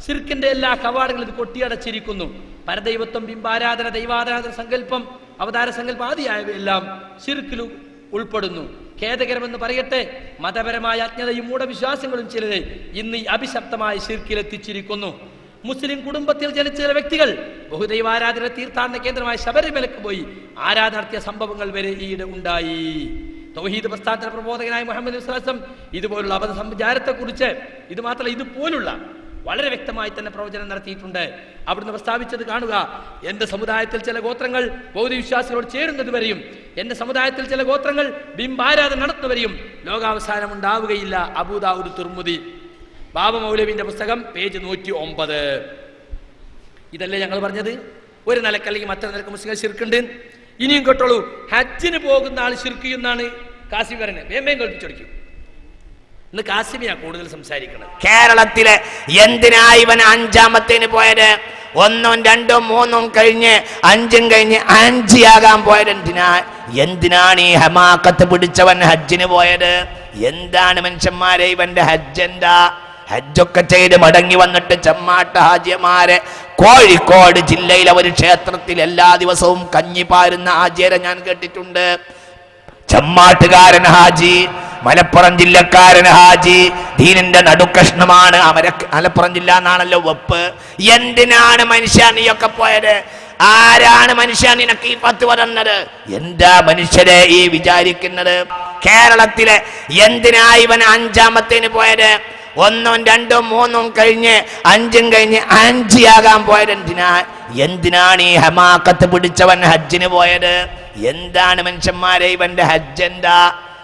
Speaker 1: ശിർക്കിന്റെ എല്ലാ കവാടങ്ങളും ഇത് കൊട്ടിയടച്ചിരിക്കുന്നു. പരദൈവത്വം, ബിംബാരാധന, ദൈവാരാധന സങ്കല്പം, അവതാര സങ്കല്പം ആദിയായവയെല്ലാം ശിർക്കിൽ ഉൾപ്പെടുന്നു. ഖേദകരമെന്ന് പറയട്ടെ, മതപരമായ അജ്ഞതയും മൂഢവിശ്വാസങ്ങളും ചിലരെ ഇന്ന് ഈ അഭിശപ്തമായ ശിർക്കിലെത്തിച്ചിരിക്കുന്നു. മുസ്ലിം കുടുംബത്തിൽ ജനിച്ച ചില വ്യക്തികൾ ബഹുദൈവാരാധന തീർത്ഥാടന കേന്ദ്രമായ ശബരിമലക്ക് പോയി ആരാധന നടത്തിയ സംഭവങ്ങൾ വരെ ഈയിടെ ഉണ്ടായി. തൗഹീദ് പ്രസ്ഥാനത്തിന്റെ പ്രബോധകനായ മുഹമ്മദ് വസല്ലം ഇതുപോലുള്ള അബദ്ധസംചാരത്തെക്കുറിച്ച് ഇത് മാത്രമല്ല ഇതുപോലുള്ള വളരെ വ്യക്തമായി തന്നെ പ്രവചനം നടത്തിയിട്ടുണ്ട്. അവിടുന്ന് പ്രസ്താവിച്ചത് കാണുക, എന്റെ സമുദായത്തിൽ ചില ഗോത്രങ്ങൾ ബൗദ്ധവിശ്വാസികളോട് ചേരുന്നത് വരെയും എന്റെ സമുദായത്തിൽ ചില ഗോത്രങ്ങൾ ബിംബാരാധന നടത്തുന്നവരെയും ലോകാവസാനം ഉണ്ടാവുകയില്ല. അബൂ ദാവൂദ് തുർമുദി ബാബ മൗലവിന്റെ പുസ്തകം പേജ് 109. ഇതല്ലേ ഞങ്ങൾ പറഞ്ഞത്? ഒരു നിലക്ക് അല്ലെങ്കിൽ മറ്റൊരു നിലക്ക് മുസ്ലിങ്ങൾ ശിർക്കുണ്ട്. ഇനിയും കേട്ടോളൂ, ഹജ്ജിന് പോകുന്ന ആൾ ശിർക്ക് ചെയ്യുന്നതാണ് കാസിം പറയുന്നത്. വേമ്പയും കേൾപ്പിച്ചോടിക്കും. ഇന്ന് കാസിമിയാ കൂടുതൽ സംസാരിക്കുന്നത്.
Speaker 3: കേരളത്തിലെ എന്തിനാ ഇവൻ 5ാമത്തേന് പോയത്? 1ഉം 2ഉം 3ഉം കഴിഞ്ഞ് 5ഉം കഴിഞ്ഞ് 5ആകാൻ പോയത് എന്തിനാണ് ഈ ഹമാക്കത്ത് പിടിച്ചവൻ ഹജ്ജിന് പോയത്? എന്താണ് മനുഷ്യന്മാരെ ഇവന്റെ ഹജ്ജ്? എന്താ ഹജ്ജൊക്കെ ചെയ്ത് മടങ്ങി വന്നിട്ട് ചെമ്മാട്ട ഹാജിമാരെ കോഴിക്കോട് ജില്ലയിലെ ഒരു ക്ഷേത്രത്തിൽ എല്ലാ ദിവസവും കഞ്ഞി പാരുന്ന ഹാജിയരെ ഞാൻ കേട്ടിട്ടുണ്ട്. ചെമ്മാട്ടുകാരൻ ഹാജി, മലപ്പുറം ജില്ലക്കാരൻ ഹാജി, ദീനിന്റെ നടുക്കഷ്ണമാണ്. മലപ്പുറം ജില്ല എന്നാണല്ലോ വെപ്പ്. എന്തിനാണ് മനുഷ്യ നീയൊക്കെ പോയത്? ആരാണ് മനുഷ്യ നിനക്ക് ഈ ഫത്വ തന്നത്? എന്താ മനുഷ്യരെ ഈ വിചാരിക്കുന്നത്? കേരളത്തിലെ എന്തിനാ ഇവൻ 5ാമത്തേന് പോയത്? 1ഉം 2ഉം 3ഉം കഴിഞ്ഞ് 5ഉം കഴിഞ്ഞ് 5ആകാൻ പോയത് എന്തിനാണ് ഈ ഹമാക്കത്ത് പിടിച്ചവൻ ഹജ്ജിന് പോയത്? എന്താണ് മനുഷ്യന്മാരെ ഇവന്റെ ഹജ്ജ്? എന്താ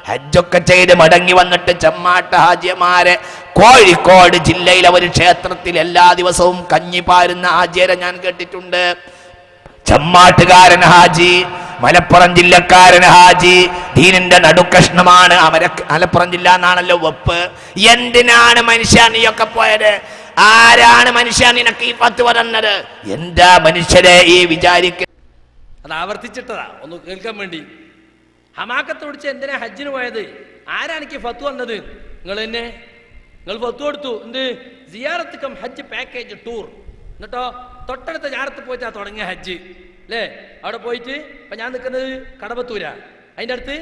Speaker 3: ഹജ്ജൊക്കെ ചെയ്ത് മടങ്ങി വന്നിട്ട് ചെമ്മാട്ട ഹാജിമാരെ കോഴിക്കോട് ജില്ലയിലെ ഒരു ക്ഷേത്രത്തിൽ എല്ലാ ദിവസവും കഞ്ഞി പാരുന്ന ഹാജിയരെ ഞാൻ കേട്ടിട്ടുണ്ട്. ചെമ്മാട്ടുകാരൻ ഹാജി, മലപ്പുറം ജില്ലക്കാരൻ ഹാജി, ദീനിന്റെ നടുക്കഷ്ണമാണ്. മലപ്പുറം ജില്ല എന്നാണല്ലോ വെപ്പ്. എന്തിനാണ് മനുഷ്യ നീയൊക്കെ പോയത്? ആരാണ് മനുഷ്യ നിനക്ക് ഈ ഫത്വ തന്നത്? എന്താ മനുഷ്യരെ ഈ വിചാരിക്കുന്നത്?
Speaker 1: അത് ആവർത്തിച്ചിട്ടതാ ഒന്ന് കേൾക്കാൻ വേണ്ടി. ഹമാക്കത്ത് പിടിച്ച് എന്തിനാ ഹജ്ജിന് പോയത്? ആരാണെനിക്ക് ഫത്വ തന്നത്? നിങ്ങൾ ഫത്വ കൊടുത്തു. എന്ത്? സിയാറത്ത് കം ഹജ്ജ് പാക്കേജ് ടൂർ. എന്നിട്ടോ തൊട്ടടുത്ത ജാറത്ത് പോയിട്ടാ തുടങ്ങിയ ഹജ്ജ് അല്ലേ? അവിടെ പോയിട്ട് ഇപ്പൊ ഞാൻ നിൽക്കുന്നത് കടവത്തൂരാ, അതിൻ്റെ അടുത്ത്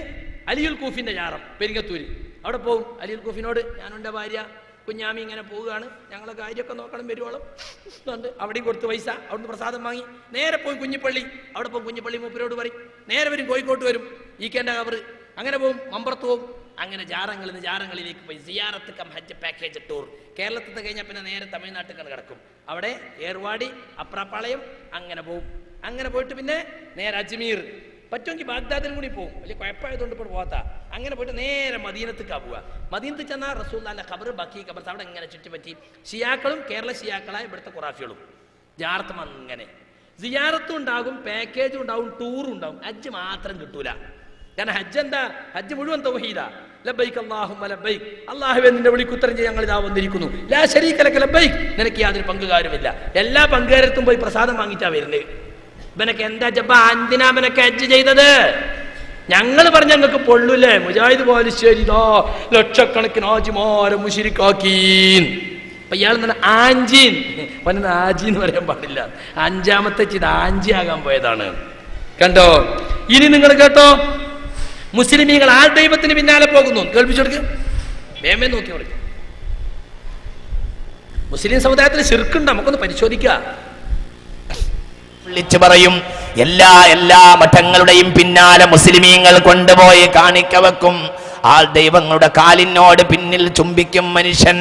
Speaker 1: അലിയുൽ കൂഫിന്റെ ജാറം പെരിങ്ങത്തൂര്. അവിടെ പോകും. അലിയുൽ കൂഫിനോട് ഞാനും എൻ്റെ ഭാര്യ കുഞ്ഞാമി ഇങ്ങനെ പോവുകയാണ്, ഞങ്ങളെ കാര്യമൊക്കെ നോക്കണം വരുവോളം ഉണ്ട്. അവിടെയും കൊടുത്ത് പൈസ, അവിടുന്ന് പ്രസാദം വാങ്ങി നേരെ പോയി കുഞ്ഞിപ്പള്ളി. അവിടെ പോകും. കുഞ്ഞിപ്പള്ളി മൂപ്പരോട് പറയും. നേരെ വരും കോഴിക്കോട്ട് വരും, ഈക്കേൻ്റെ കവറ്. അങ്ങനെ പോകും, മമ്പറത്ത് പോകും. അങ്ങനെ ജാറങ്ങളിലേക്ക് പോയി. സിയാറത്ത് കം ഹജ്ജ് പാക്കേജ് ടൂർ. കേരളത്തിൽ കഴിഞ്ഞാൽ പിന്നെ നേരെ തമിഴ്നാട്ടിൽ കിടക്കും. അവിടെ ഏർവാടി, അപ്രാപ്പാളയം അങ്ങനെ പോകും. അങ്ങനെ പോയിട്ട് പിന്നെ നേരെ അജ്മീർ, പറ്റുമെങ്കിൽ ബാഗ്ദാദിലും കൂടി പോകും. വലിയ കുഴപ്പമായതുകൊണ്ട് ഇപ്പോൾ പോകാത്ത. അങ്ങനെ പോയിട്ട് നേരെ മദീനത്തേക്കാ പോവുക. മദീനത്തിൽ ചെന്നാൽ റസൂലുള്ളാഹിന്റെ ഖബർ, ബഖീ ഖബർ, അവിടെ ഇങ്ങനെ ചുറ്റിപ്പറ്റി ഷിയാക്കളും കേരള ഷിയാക്കളായ ഇവിടുത്തെ ഖുറാഫികളും ജാറത്തും. അങ്ങനെ സിയാറത്തും ഉണ്ടാകും, പാക്കേജും ഉണ്ടാവും, ടൂറും ഉണ്ടാവും. ഹജ്ജ് മാത്രം കിട്ടൂല. കാരണം ഹജ്ജ് എന്താ? ഹജ്ജ് മുഴുവൻ തൗഹീദാ. ലബ്ബൈക് അല്ലാഹുമ്മ ലബ്ബൈക്, അല്ലാഹുവേ നിന്റെ വിളിക്കുത്തരം ചെയ്യാൻ ഞങ്ങൾ ഇതാ വന്നിരിക്കുന്നു. ലാ ശരീക ലക ലബ്ബൈക്, നിനക്ക് യാതൊരു പങ്കുകാരുമില്ല. എല്ലാ പങ്കുകാരത്തും പോയി പ്രസാദം വാങ്ങിച്ചാ വരുന്നത്. ഇവനൊക്കെ എന്താ ജബ്ബ, എന്തിനാ ഇവനൊക്കെ ഹജ്ജ് ചെയ്തത്? ഞങ്ങൾ പറഞ്ഞ ഞങ്ങൾക്ക് പൊള്ളൂല്ലേ? മുജാഹിദ് പോലിശ്ശേരി ഇതാ ലക്ഷക്കണക്കിന് ആജിമാരെ മുശിരിക്കാക്കി. അപ്പൊ ഇയാൾ തന്നെ ആഞ്ചീൻ പറഞ്ഞത് ആജി എന്ന് പറയാൻ പാടില്ല. 5ാമത്തെ ഇത് ആഞ്ചി ആകാൻ പോയതാണ്. കണ്ടോ? ഇനി നിങ്ങൾ കേട്ടോ, മുസ്ലിമീങ്ങൾ ആ ദൈവത്തിന് പിന്നാലെ പോകുന്നു. കേൾപ്പിച്ചു കൊടുക്കുക, വേമേ നോക്കി കൊടുക്കുക. മുസ്ലിം സമുദായത്തിന് ശിർക്കുണ്ട്, നമുക്കൊന്ന് പരിശോധിക്കുക.
Speaker 3: വിളിച്ചു പറയും. എല്ലാ മഠങ്ങളുടെയും പിന്നാലെ മുസ്ലിമീങ്ങൾ കൊണ്ടുപോയി കാണിക്ക വെക്കും. ആ ദൈവങ്ങളുടെ കാലിനോട് പിന്നിൽ ചുംബിക്കും മനുഷ്യൻ.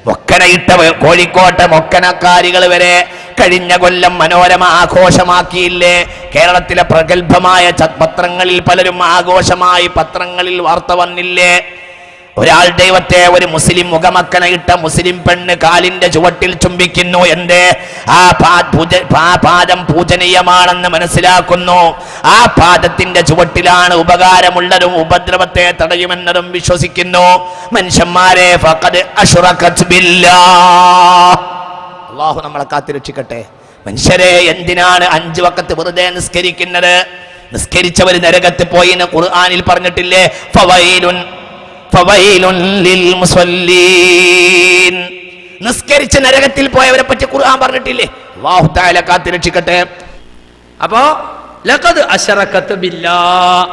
Speaker 3: മൊക്കനയിട്ട കോഴിക്കോട്ടെ മൊക്കനക്കാരികൾ വരെ കഴിഞ്ഞ കൊല്ലം മനോരമ ആഘോഷമാക്കിയില്ലേ? കേരളത്തിലെ പ്രഗത്ഭമായ പത്രങ്ങളിൽ പലരും ആഘോഷമായി പത്രങ്ങളിൽ വാർത്ത വന്നില്ലേ? ഒരാൾ ദൈവത്തെ, ഒരു മുസ്ലിം മുഖമക്കനയിട്ട മുസ്ലിം പെണ്ണ് കാലിന്റെ ചുവട്ടിൽ ചുംബിക്കുന്നു. എന്തേ? ആ പാദം പൂജനീയമാണെന്ന് മനസ്സിലാക്കുന്നു. ആ പാദത്തിന്റെ ചുവട്ടിലാണ് ഉപകാരമുള്ളതും ഉപദ്രവത്തെ തടയുമെന്നതും വിശ്വസിക്കുന്നു. മനുഷ്യന്മാരെ, ഫഖദ് അശ്റകത് ബില്ലാഹ്. അല്ലാഹു നമ്മളെ കാത്തുരക്ഷിക്കട്ടെ. മനുഷ്യരെ, എന്തിനാണ് 5 വഖത്ത് വെറുതെ നിസ്കരിക്കുന്നത്? നിസ്കരിച്ചവർ നരകത്ത് പോയി എന്ന് ഖുർആനിൽ പറഞ്ഞിട്ടില്ലേ? ഫവൈലുൻ ലിൽ മുസല്ലീൻ. നിസ്കരിച്ച് നരകത്തിൽ പോയവരെ പറ്റി ഖുർആൻ പറഞ്ഞിട്ടില്ലേ? അല്ലാഹു തആല കാത്തുരക്ഷിക്കട്ടെ.
Speaker 1: അപ്പോ ലഖദ് അശ്റകത് ബില്ലാഹ്.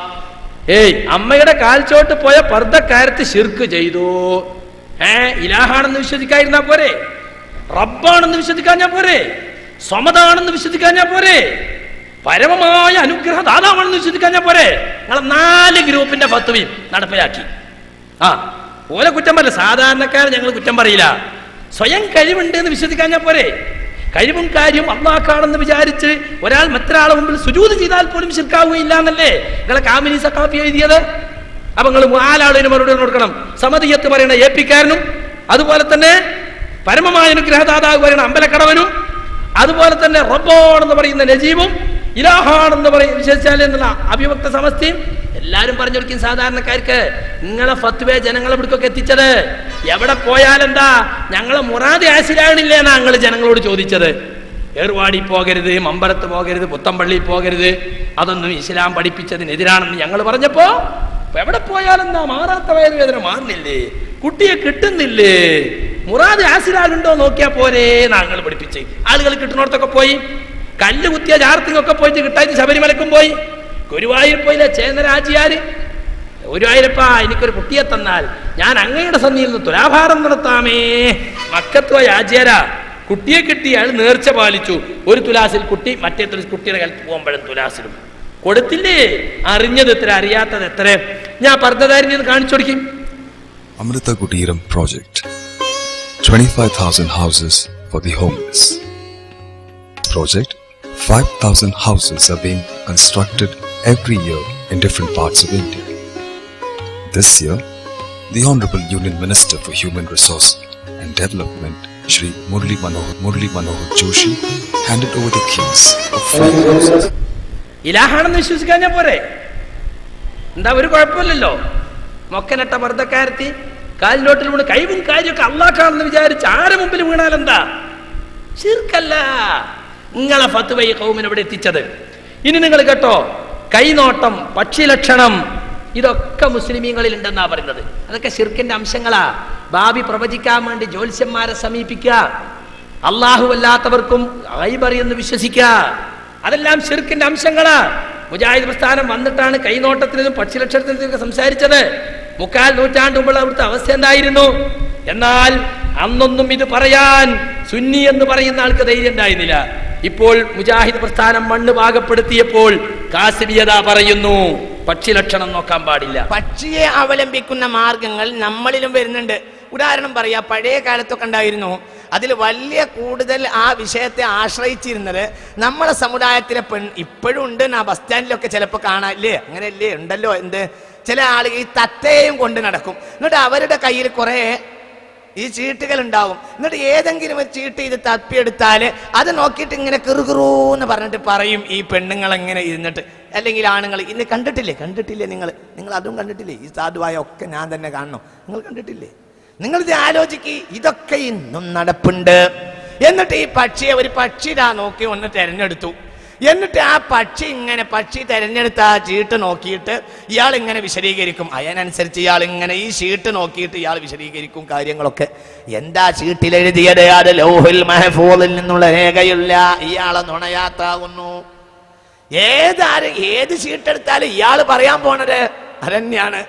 Speaker 1: അമ്മയുടെ കാൽച്ചോട്ട് പോയ പർദ്ദക്കാരത്ത് ശിർക്ക് ചെയ്തു. ഇലാഹാണെന്ന് വിശ്വസിക്കാതിരുന്നാ പോരെ? റബ്ബാണെന്ന് വിശ്വസിക്കാൻ ഞാൻ പോരെ? സ്വമതാണെന്ന് വിശ്വസിക്കാൻ ഞാൻ പോരെ? പരമമായ അനുഗ്രഹദാതാവാണെന്ന് വിശ്വസിക്കാൻ ഞാൻ പോരെ? നിങ്ങളെ 4 ഗ്രൂപ്പിന്റെ ഫത്വയും നടപ്പിലാക്കി. ഓലെ കുറ്റം പറയില്ല. സാധാരണക്കാരെ ഞങ്ങൾ കുറ്റം പറയില്ല. സ്വയം കഴിവുണ്ട് എന്ന് വിശ്വസിക്കാൻ ഞാൻ പോരെ? കഴിവും കാര്യം അള്ളാഹ്ക്കാണെന്ന് വിചാരിച്ച് ഒരാൾ മറ്റൊരാളെ മുമ്പിൽ സുജൂദ് ചെയ്താൽ പോലും ശിർക്കാവുകയില്ല എന്നല്ലേ നിങ്ങളെ കാമിനി സഖാഫി എഴുതിയത്? അപ്പൊ നിങ്ങൾ 4 ആളിന് മറുപടി കൊടുക്കണം. സമദിയത്ത് പറയുന്ന ഏപ്പിക്കാരനും, അതുപോലെ തന്നെ പരമമായ അനുഗ്രഹദാതാവ് പറയുന്ന അമ്പലക്കടവനും, അതുപോലെ തന്നെ റബ്ബാണെന്ന് പറയുന്ന നജീബും, ഇലാഹാണെന്ന് വിശ്വസിച്ചാൽ എന്നുള്ള അഭിവക്ത സമസ്തയും എല്ലാരും പറഞ്ഞു കൊടുക്കും. സാധാരണക്കാർക്ക് നിങ്ങളെ ഫത്വേ ജനങ്ങളെ ഇവിടേക്കൊക്കെ എത്തിച്ചത്. എവിടെ പോയാലെന്താ? ഞങ്ങളെ മുറാദ് ആസിലാകണില്ലേ എന്നാ ഞങ്ങൾ ജനങ്ങളോട് ചോദിച്ചത്. ഏർവാടി പോകരുത്, മമ്പലത്ത് പോകരുത്, പുത്തമ്പള്ളി പോകരുത്, അതൊന്നും ഇസ്ലാം പഠിപ്പിച്ചതിനെതിരാണെന്ന് ഞങ്ങൾ പറഞ്ഞപ്പോ എവിടെ പോയാലെന്താ? മാറാത്ത വയറുവേദന മാറുന്നില്ലേ? കുട്ടിയെ കിട്ടുന്നില്ലേ? മുറാദ് ആസിലാകുണ്ടോ നോക്കിയാ പോരേ ഞങ്ങൾ പഠിപ്പിച്ച്. ആളുകൾ കിട്ടുന്നിടത്തൊക്കെ പോയി. കല്ല് കുത്തിയ ജാർത്തിങ്ങൊക്കെ പോയിട്ട് കിട്ടായിട്ട് ശബരിമലക്കും പോയി. ഗുരുവായൂർ പോയില്ലേ ചേന്നരാജിയാര്? ഗുരുവായൂരപ്പാ, എനിക്കൊരു കുട്ടിയെ തന്നാൽ ഞാൻ അങ്ങയുടെ സന്നിധിയിൽ നിന്ന് തുലാഭാരം നടത്താമേ. മക്കത്ത് പോയ ആചാര കുട്ടിയെ കിട്ടി. അയാൾ നേർച്ച പാലിച്ചു. ഒരു തുലാസിൽ കുട്ടി, മറ്റേ കുട്ടിയുടെ കാലത്ത് പോകുമ്പോഴും തുലാസിലും കൊടുത്തില്ലേ? അറിഞ്ഞത് എത്ര, അറിയാത്തത് എത്ര? ഞാൻ പർദ്ദധാരിനെ കാണിച്ചു കൊടുക്കും.
Speaker 4: Amrita Kuteeram project 25,000 houses for the homeless. Project 5,000 houses are being constructed every year in different parts of India. This year, the Honorable Union Minister for Human Resources and Development, Shri Murli Manohar Joshi, handed over the keys of 5 houses.
Speaker 1: ഇലാഹാണെന്ന് വിശ്വസിക്കാൻ ഞാൻ പോരെ? എന്താ, ഒരു കുഴപ്പമില്ലല്ലോ. മൊക്കനട്ട പർദ്ദക്കാരത്തി കാലിലോട്ടിൽ വീണ് കഴിവും കാര്യമൊക്കെ അള്ളാഹ്ക്കാണെന്ന് വിചാരിച്ച് ആരെ മുമ്പിൽ വീണാലെന്താ? ശിർക്കല്ല. നിങ്ങളെ ഫത്വ ഈ ഖൗമിനെ ഇവിടെ എത്തിച്ചത്. ഇനി നിങ്ങൾ കേട്ടോ, കൈനോട്ടം, പക്ഷിലക്ഷണം, ഇതൊക്കെ മുസ്ലിമീങ്ങളിൽ ഉണ്ടെന്നാ പറയുന്നത്. അതൊക്കെ ശിർക്കിന്റെ അംശങ്ങളാ. ഭാവി പ്രവചിക്കാൻ വേണ്ടി ജ്യോത്സ്യന്മാരെ സമീപിക്കുക, അള്ളാഹു അല്ലാത്തവർക്കും ഗൈബറിയെന്ന് വിശ്വസിക്കുക, അതെല്ലാം ശിർക്കിന്റെ അംശങ്ങളാ. മുജാഹിദ് പ്രസ്ഥാനം വന്നിട്ടാണ് കൈനോട്ടത്തിനും പക്ഷിലക്ഷണത്തിനും സംസാരിച്ചത്. 3/4 നൂറ്റാണ്ട് മുമ്പ് അവിടുത്തെ അവസ്ഥ എന്തായിരുന്നു? എന്നാൽ അന്നൊന്നും ഇത് പറയാൻ സുന്നി എന്ന് പറയുന്ന ആൾക്ക് ധൈര്യം ഉണ്ടായിരുന്നില്ല. ഇപ്പോൾ മുജാഹിദ് പ്രസ്ഥാനം മണ്ണ് പാകപ്പെടുത്തിയപ്പോൾ കാസിബിയത പറയുന്നു, പക്ഷി ലക്ഷണം നോക്കാൻ പാടില്ല.
Speaker 3: പക്ഷിയെ അവലംബിക്കുന്ന മാർഗങ്ങൾ നമ്മളിലും വരുന്നുണ്ട്. ഉദാഹരണം പറയാ, പഴയ കാലത്തൊക്കെ ഉണ്ടായിരുന്നു. അതിൽ വലിയ കൂടുതൽ ആ വിഷയത്തെ ആശ്രയിച്ചിരുന്നത് നമ്മളെ സമുദായത്തിലെ ഇപ്പോഴും ഉണ്ട്. ആ ബസ് സ്റ്റാൻഡിലൊക്കെ ചിലപ്പോൾ കാണാല്ലേ, അങ്ങനെയല്ലേ ഉണ്ടല്ലോ. എന്ത്, ചില ആളുകൾ ഈ തത്തയും കൊണ്ട് നടക്കും. എന്നിട്ട് അവരുടെ കയ്യിൽ കുറെ ഈ ചീട്ടുകൾ ഉണ്ടാവും. എന്നിട്ട് ഏതെങ്കിലും ഒരു ചീട്ട് ഇത് തപ്പിയെടുത്താൽ അത് നോക്കിയിട്ട് ഇങ്ങനെ കിറുകിറൂന്ന് പറഞ്ഞിട്ട് പറയും ഈ പെണ്ണുങ്ങൾ എങ്ങനെ ഇരുന്നിട്ട്, അല്ലെങ്കിൽ ആണുങ്ങൾ. ഇന്ന് കണ്ടിട്ടില്ലേ നിങ്ങൾ അതും കണ്ടിട്ടില്ലേ? ഈ സാധുവായ ഒക്കെ ഞാൻ തന്നെ കാണണം. നിങ്ങൾ കണ്ടിട്ടില്ലേ? നിങ്ങളിത് ആലോചിക്ക്, ഇതൊക്കെ ഇന്നും നടപ്പുണ്ട്. എന്നിട്ട് ഈ പക്ഷിയെ ഒരു പക്ഷിതാ നോക്കി ഒന്ന് തെരഞ്ഞെടുത്തു. എന്നിട്ട് ആ പക്ഷി തെരഞ്ഞെടുത്ത ആ ചീട്ട് നോക്കിയിട്ട് ഇയാൾ ഇങ്ങനെ വിശദീകരിക്കും. അതിനനുസരിച്ച് ഇയാൾ ഇങ്ങനെ ഈ ചീട്ട് നോക്കിയിട്ട് ഇയാൾ വിശദീകരിക്കും കാര്യങ്ങളൊക്കെ. എന്താ ചീട്ടിലെഴുതിയത്? അത് ലൗഹുൽ മഹ്ഫൂദിൽ നിന്നുള്ള രേഖയില്ല. ഇയാളെ നുണയാത്താകുന്നു. ഏത് ചീട്ടെടുത്താലും ഇയാൾ പറയാൻ പോണത് അതന്നെയാണ്.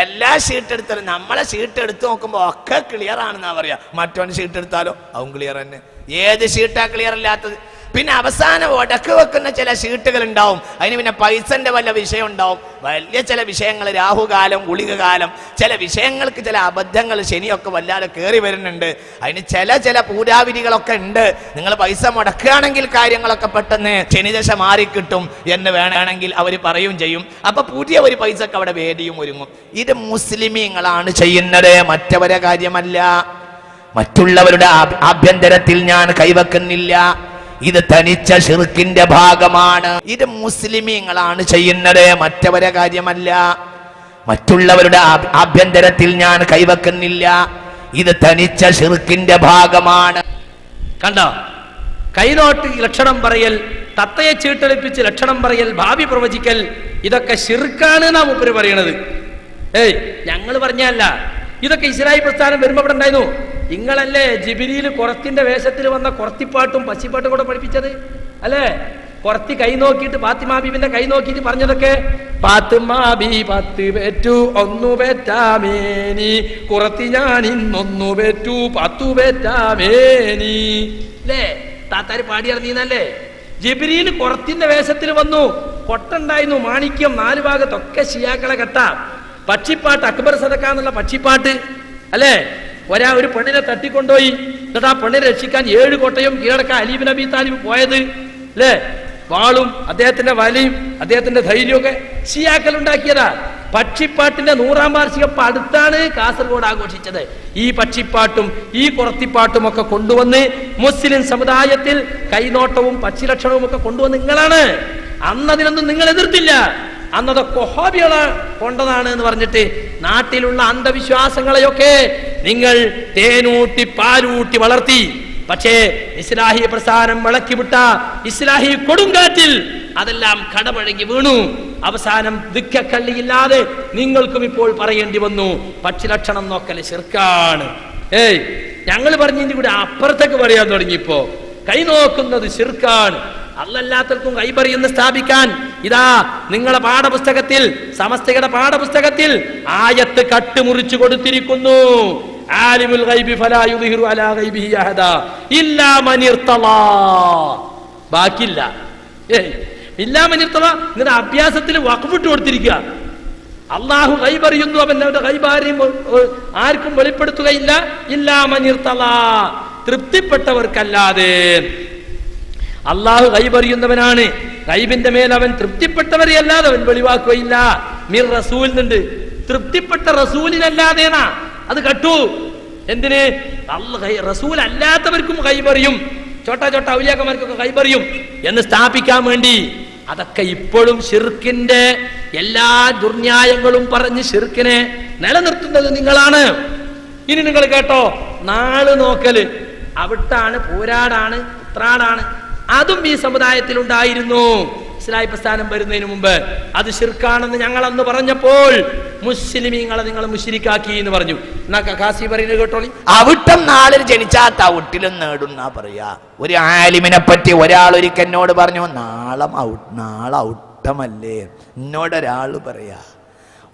Speaker 3: എല്ലാ ഷീട്ടെടുത്താലും നമ്മളെ ഷീട്ട് എടുത്ത് നോക്കുമ്പോൾ ഒക്കെ ക്ലിയർ ആണെന്നാ പറയാ. മറ്റവൻ ഷീട്ട് എടുത്താലോ അതും ക്ലിയർ തന്നെ. ഏത് ഷീട്ടാ ക്ലിയർ അല്ലാത്തത്? പിന്നെ അവസാനം ഉടക്ക് വെക്കുന്ന ചില ഷീട്ടുകൾ ഉണ്ടാവും. അതിന് പിന്നെ പൈസന്റെ വല്ല വിഷയം ഉണ്ടാവും. വലിയ ചില വിഷയങ്ങൾ, രാഹുകാലം, ഗുളിക കാലം, ചില വിഷയങ്ങൾക്ക് ചില അബദ്ധങ്ങൾ, ശനിയൊക്കെ വല്ലാതെ കയറി വരുന്നുണ്ട്. അതിന് ചില പൂരാവിധികളൊക്കെ ഉണ്ട്. നിങ്ങൾ പൈസ മുടക്കുകയാണെങ്കിൽ കാര്യങ്ങളൊക്കെ പെട്ടെന്ന് ശനിദശ മാറിക്കിട്ടും എന്ന് വേണമെങ്കിൽ അവർ പറയും ചെയ്യും. അപ്പൊ പുതിയ ഒരു പൈസക്ക് അവിടെ വേദിയും ഒരുങ്ങും. ഇത് മുസ്ലിമീങ്ങളാണ് ചെയ്യുന്നത്, മറ്റവരെ കാര്യമല്ല. മറ്റുള്ളവരുടെ ആഭ്യന്തരത്തിൽ ഞാൻ കൈവെക്കുന്നില്ല. ഇത് തനിച്ച ശിർക്കിന്റെ ഭാഗമാണ്. ഇത് മുസ്ലിമീങ്ങളാണ് ചെയ്യുന്നത്, മറ്റവരെ കാര്യമല്ല. മറ്റുള്ളവരുടെ ആഭ്യന്തരത്തിൽ ഞാൻ കൈവെക്കുന്നില്ല. ഇത് തനിച്ച ശിർക്കിന്റെ ഭാഗമാണ്.
Speaker 1: കണ്ടോ? കൈനോട്ട് ലക്ഷണം പറയൽ, തത്തയെ ചീട്ടളിപ്പിച്ച് ലക്ഷണം പറയൽ, ഭാവി പ്രവചിക്കൽ, ഇതൊക്കെ ശിർക്കാണ് നാം മുപ്പര് പറയണത്. ഞങ്ങൾ പറഞ്ഞല്ല, ഇതൊക്കെ ഇസ്ലാഹി പ്രസ്ഥാനം വരുമ്പോ ഇവിടെ ഉണ്ടായിരുന്നു. നിങ്ങളല്ലേ ജിബിരിയിൽ കുറത്തിന്റെ വേഷത്തിൽ വന്ന കുറത്തിപ്പാട്ടും പശിപ്പാട്ടും കൂടെ പഠിപ്പിച്ചത് അല്ലേ? കുറത്തി കൈ നോക്കിയിട്ട് ഫാത്തിമ ബീബിന്റെ കൈ നോക്കിയിട്ട് പറഞ്ഞതൊക്കെ ഫാത്തിമ ബീ 10 പേറ്റു 1 പേറ്റാമേനി, കുറത്തി ഞാൻ ഇന്നൊന്നു പേറ്റു 10 പേറ്റാമേനി അല്ലേ? താത്താര് പാടിയിറങ്ങിയെന്നല്ലേ? ജിബിരിയിൽ കുറത്തിന്റെ വേഷത്തിൽ വന്നു, കൊട്ടുണ്ടായിരുന്നു, മാണിക്യം, 4 ഭാഗത്തൊക്കെ ഷിയാക്കളെ കെട്ടാം. പക്ഷിപ്പാട്ട്, അക്ബർ സദക്ക എന്നുള്ള പക്ഷിപ്പാട്ട് അല്ലേ? ഒരു പെണ്ണിനെ തട്ടിക്കൊണ്ടുപോയി, എന്നിട്ട് ആ പെണ്ണിനെ രക്ഷിക്കാൻ 7 കോട്ടയും കീഴടക്കാൻ അലി ഇബ്നു അബീ താലിബ് പോയത് അല്ലേ? വാളും അദ്ദേഹത്തിന്റെ വലിയും അദ്ദേഹത്തിന്റെ ധൈര്യമൊക്കെ ഷിയാക്കൾ ഉണ്ടാക്കിയതാ. പക്ഷിപ്പാട്ടിന്റെ 100ാം വാർഷികം അടുത്താണ് കാസർഗോഡ് ആഘോഷിച്ചത്. ഈ പക്ഷിപ്പാട്ടും ഈ കുറത്തിപ്പാട്ടും ഒക്കെ കൊണ്ടുവന്ന് മുസ്ലിം സമുദായത്തിൽ കൈനോട്ടവും പക്ഷിലക്ഷണവും ഒക്കെ കൊണ്ടുവന്ന് നിങ്ങളാണ്. അന്നതിനൊന്നും നിങ്ങൾ എതിർത്തില്ല. അന്നത് കൊഹാബികളെ കൊണ്ടതാണ് എന്ന് പറഞ്ഞിട്ട് നാട്ടിലുള്ള അന്ധവിശ്വാസങ്ങളെയൊക്കെ നിങ്ങൾ തേനൂട്ടി പാലൂട്ടി വളർത്തി. പക്ഷേ ഇസ്ലാഹി പ്രസ്ഥാനം വിളക്കിവിട്ട ഇസ്ലാഹി കൊടുങ്കാറ്റിൽ അതെല്ലാം കടപഴകി വീണു. അവസാനം ദുഃഖക്കള്ളിയില്ലാതെ നിങ്ങൾക്കും ഇപ്പോൾ പറയേണ്ടി വന്നു, പക്ഷിലക്ഷണം നോക്കല് ശിർക്കാണ്. ഞങ്ങൾ പറഞ്ഞതിന്റെ കൂടെ അപ്പുറത്തേക്ക് പറയാൻ തുടങ്ങിയപ്പോ കൈ നോക്കുന്നത് ശിർക്കാണ്. അല്ലല്ലാത്തവർക്കും കൈപറിയെന്ന് സ്ഥാപിക്കാൻ ഇതാ നിങ്ങളെ പാഠപുസ്തകത്തിൽ, സമസ്തയുടെ പാഠപുസ്തകത്തിൽ ആയത്ത് കട്ടുമുറിച്ചു കൊടുത്തിരിക്കുന്നു. ആലിമുൽ ഗൈബി ഫലാ യുദ്ഹിറു അലാ ഗൈബിഹി അഹദാ ഇല്ലാ മൻ ഇർതളാ. ബാക്കില്ല. ഇല്ലാ മൻ ഇർതളാ നിങ്ങളുടെ അഭ്യാസത്തിൽ വഖഫിട്ട് കൊടുത്തിരിക്കുക. അള്ളാഹു ഗൈബറിയുന്നു, അവന്റെ ഗൈബാരെയും ആർക്കും വെളിപ്പെടുത്തുകയില്ല. ഇല്ലാ മൻ ഇർതളാ, തൃപ്തിപ്പെട്ടവർക്കല്ലാതെ. അള്ളാഹു ഗൈബറിയുന്നവനാണ്. ഗൈബിന്റെ മേൽ അവൻ തൃപ്തിപ്പെട്ടവരെ അല്ലാതെ അവൻ വെളിവാക്കുകയില്ല. മിർ റസൂൽ ഉണ്ട്, തൃപ്തിപ്പെട്ട റസൂലിനല്ലാതേനാ അത് കട്ടു. എന്തിന്? റസൂൽ അല്ലാത്തവർക്കും ഗൈബറിയും, ചോട്ടാ ഔലിയാക്കന്മാർക്കൊക്കെ ഗൈബറിയും എന്ന് സ്ഥാപിക്കാൻ വേണ്ടി. അതൊക്കെ ഇപ്പോഴും ശിർക്കിന്റെ എല്ലാ ദുർന്യായങ്ങളും പറഞ്ഞ് ശിർക്കിനെ നിലനിർത്തുന്നത് നിങ്ങളാണ്. ഇനി നിങ്ങൾ കേട്ടോ, നാള് നോക്കല് അവിട്ടാണ്, പോരാടാണ്, ഉത്രാടാണ്, അതും ഈ സമുദായത്തിൽ ഉണ്ടായിരുന്നു. ഇസ്ലാഹി പ്രസ്ഥാനം വരുന്നതിന് മുമ്പ് അത് ശിർക്കാണെന്ന് ഞങ്ങൾ അന്ന് പറഞ്ഞപ്പോൾ മുസ്ലിമീങ്ങളെ നിങ്ങൾ മുശ്രിക്കാക്കി എന്ന് പറഞ്ഞു. എന്നാ കാസി പറയുന്നത് കേട്ടോളി.
Speaker 3: അവിട്ടം നാളിൽ ജനിച്ചാ തവിട്ടിലും നേടുന്നാ പറയാ. ഒരു ആലിമിനെ പറ്റി ഒരാൾ ഒരിക്കൽ എന്നോട് പറഞ്ഞു, നാളെ ഔട്ടമല്ലേ. എന്നോടൊരാൾ പറയാ,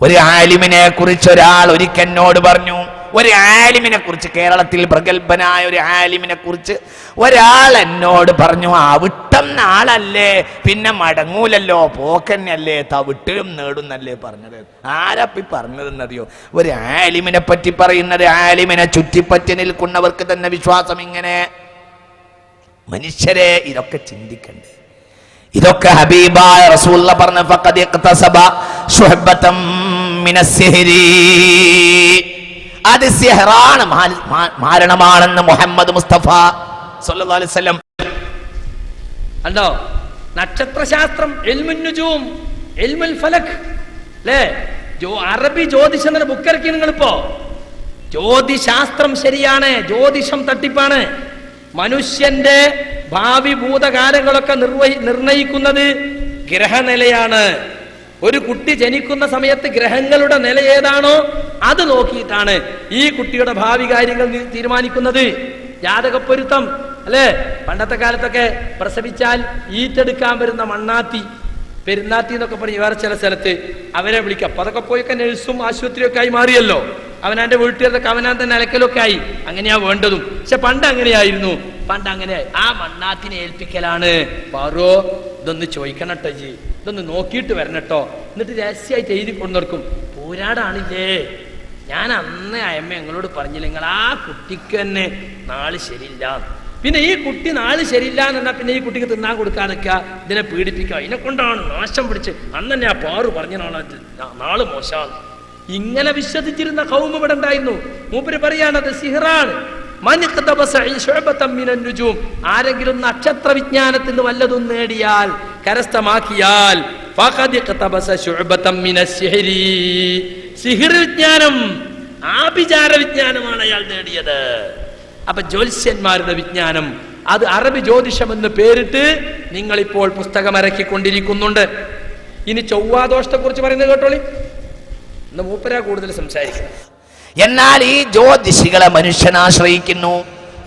Speaker 3: ഒരു ആലിമിനെ കുറിച്ച് ഒരാൾ ഒരിക്കൽ എന്നോട് പറഞ്ഞു, ഒരു ആലിമിനെ കുറിച്ച്, കേരളത്തിൽ പ്രഗത്ഭനായ ഒരു ആലിമിനെ കുറിച്ച് ഒരാൾ എന്നോട് പറഞ്ഞു, അവിട്ടം നാളല്ലേ, പിന്നെ മടങ്ങൂലല്ലോ, പോക്കന്നല്ലേ, തവിട്ടിലും നേടുന്നല്ലേ പറഞ്ഞത്. ആരപ്പി പറഞ്ഞതെന്നറിയോ? ഒരു ആലിമിനെ പറ്റി പറയുന്നത്. ആലിമിനെ ചുറ്റിപ്പറ്റി നിൽക്കുന്നവർക്ക് തന്നെ വിശ്വാസം ഇങ്ങനെ. മനുഷ്യരെ ഇതൊക്കെ ചിന്തിക്കണ്ടേ? ഇതൊക്കെ ഹബീബായ റസൂലുള്ള പറഞ്ഞ ഫഖദ് ഇഖ്തസബ ശുഹബതം മിനസ്സിഹ്രി, അത് സിഹ്റാണ്, മാരണമാണെന്ന് മുഹമ്മദ് മുസ്തഫ സല്ലല്ലാഹു അലൈഹി വസല്ലം.
Speaker 1: കണ്ടോ? നക്ഷത്രശാസ്ത്രം, ഇൽമുൻ നുജൂം, ഇൽമുൽ ഫലക് അല്ലേ? അറബി ജ്യോതിഷം എന്ന ബുക്കിറക്കി നിങ്ങളിപ്പോ. ജ്യോതിശാസ്ത്രം ശരിയാണ്, ജ്യോതിഷം തട്ടിപ്പാണ്. മനുഷ്യന്റെ ഭാവി ഭൂതകാലങ്ങളൊക്കെ നിർണയിക്കുന്നത് ഗ്രഹനിലയാണ്. ഒരു കുട്ടി ജനിക്കുന്ന സമയത്ത് ഗ്രഹങ്ങളുടെ നില ഏതാണോ അത് നോക്കിയിട്ടാണ് ഈ കുട്ടിയുടെ ഭാവി കാര്യങ്ങൾ തീരുമാനിക്കുന്നത്. ജാതകപ്പൊരുത്തം അല്ലേ? പണ്ടത്തെ കാലത്തൊക്കെ പ്രസവിച്ചാൽ ഈറ്റെടുക്കാൻ വരുന്ന മണ്ണാത്തി, പെരുന്നാത്തി എന്നൊക്കെ പറഞ്ഞ് വേറെ ചില സ്ഥലത്ത് അവരെ വിളിക്കാം. അപ്പൊ അതൊക്കെ പോയൊക്കെ നഴ്സും ആശുപത്രിയൊക്കെ ആയി മാറിയല്ലോ. അവനാന്റെ വീട്ടുകാരൊക്കെ അവനാൻ തന്നെ അലക്കലൊക്കെ ആയി. അങ്ങനെയാ വേണ്ടതും. പക്ഷെ പണ്ട് അങ്ങനെയായിരുന്നു. പണ്ട് അങ്ങനെ ആ മണ്ണാത്തിനെ ഏൽപ്പിക്കലാണ്. പാറോ ഇതൊന്ന് ചോദിക്കണട്ടോ ജി, ഇതൊന്ന് നോക്കിയിട്ട് വരണട്ടോ, എന്നിട്ട് രഹസ്യമായിട്ട് എഴുതി കൊണ്ടുനടക്കും. പോരാടാണില്ലേ, ഞാൻ അന്ന് അയമ്മ ഞങ്ങളോട് പറഞ്ഞില്ല, നിങ്ങൾ ആ കുട്ടിക്ക് തന്നെ നാള് ശരിയില്ല, പിന്നെ ഈ കുട്ടി നാള് ശരിയില്ല എന്ന് പറഞ്ഞാൽ പിന്നെ ഈ കുട്ടിക്ക് തിന്നാൻ കൊടുക്കാതൊക്കെ ഇതിനെ പീഡിപ്പിക്കുക, ഇതിനെ കൊണ്ടാണ് നാശം പിടിച്ച് അന്ന് തന്നെ ആ പാറു പറഞ്ഞ നാള് മോശമാണ്. ഇങ്ങനെ വിശ്വസിച്ചിരുന്ന കൗമ ഇവിടെ ഉണ്ടായിരുന്നു. മൂപ്പര് പറയാണത് സിഹറാണ്. ആരെങ്കിലും നക്ഷത്ര വിജ്ഞാനത്തിൽ നിന്ന് വല്ലതും നേടിയാൽ, കരസ്ഥമാക്കിയാൽ, സിഹിർ വിജ്ഞാനം, ആഭിചാര വിജ്ഞാനമാണ് അയാൾ നേടിയത്. അപ്പൊ ജ്യോത്സ്യന്മാരുടെ വിജ്ഞാനം, അത് അറബി ജ്യോതിഷം എന്ന് പേരിട്ട് നിങ്ങളിപ്പോൾ പുസ്തകം ഇറക്കിക്കൊണ്ടിരിക്കുന്നുണ്ട്. ഇനി ചൊവ്വാദോഷത്തെ കുറിച്ച് പറയുന്നത് കേട്ടോളി. ഇന്ന് മൂപ്പരാ കൂടുതൽ സംസാരിക്കുന്നത്.
Speaker 3: എന്നാൽ ഈ ജ്യോതിഷികളെ മനുഷ്യനാശ്രയിക്കുന്നു.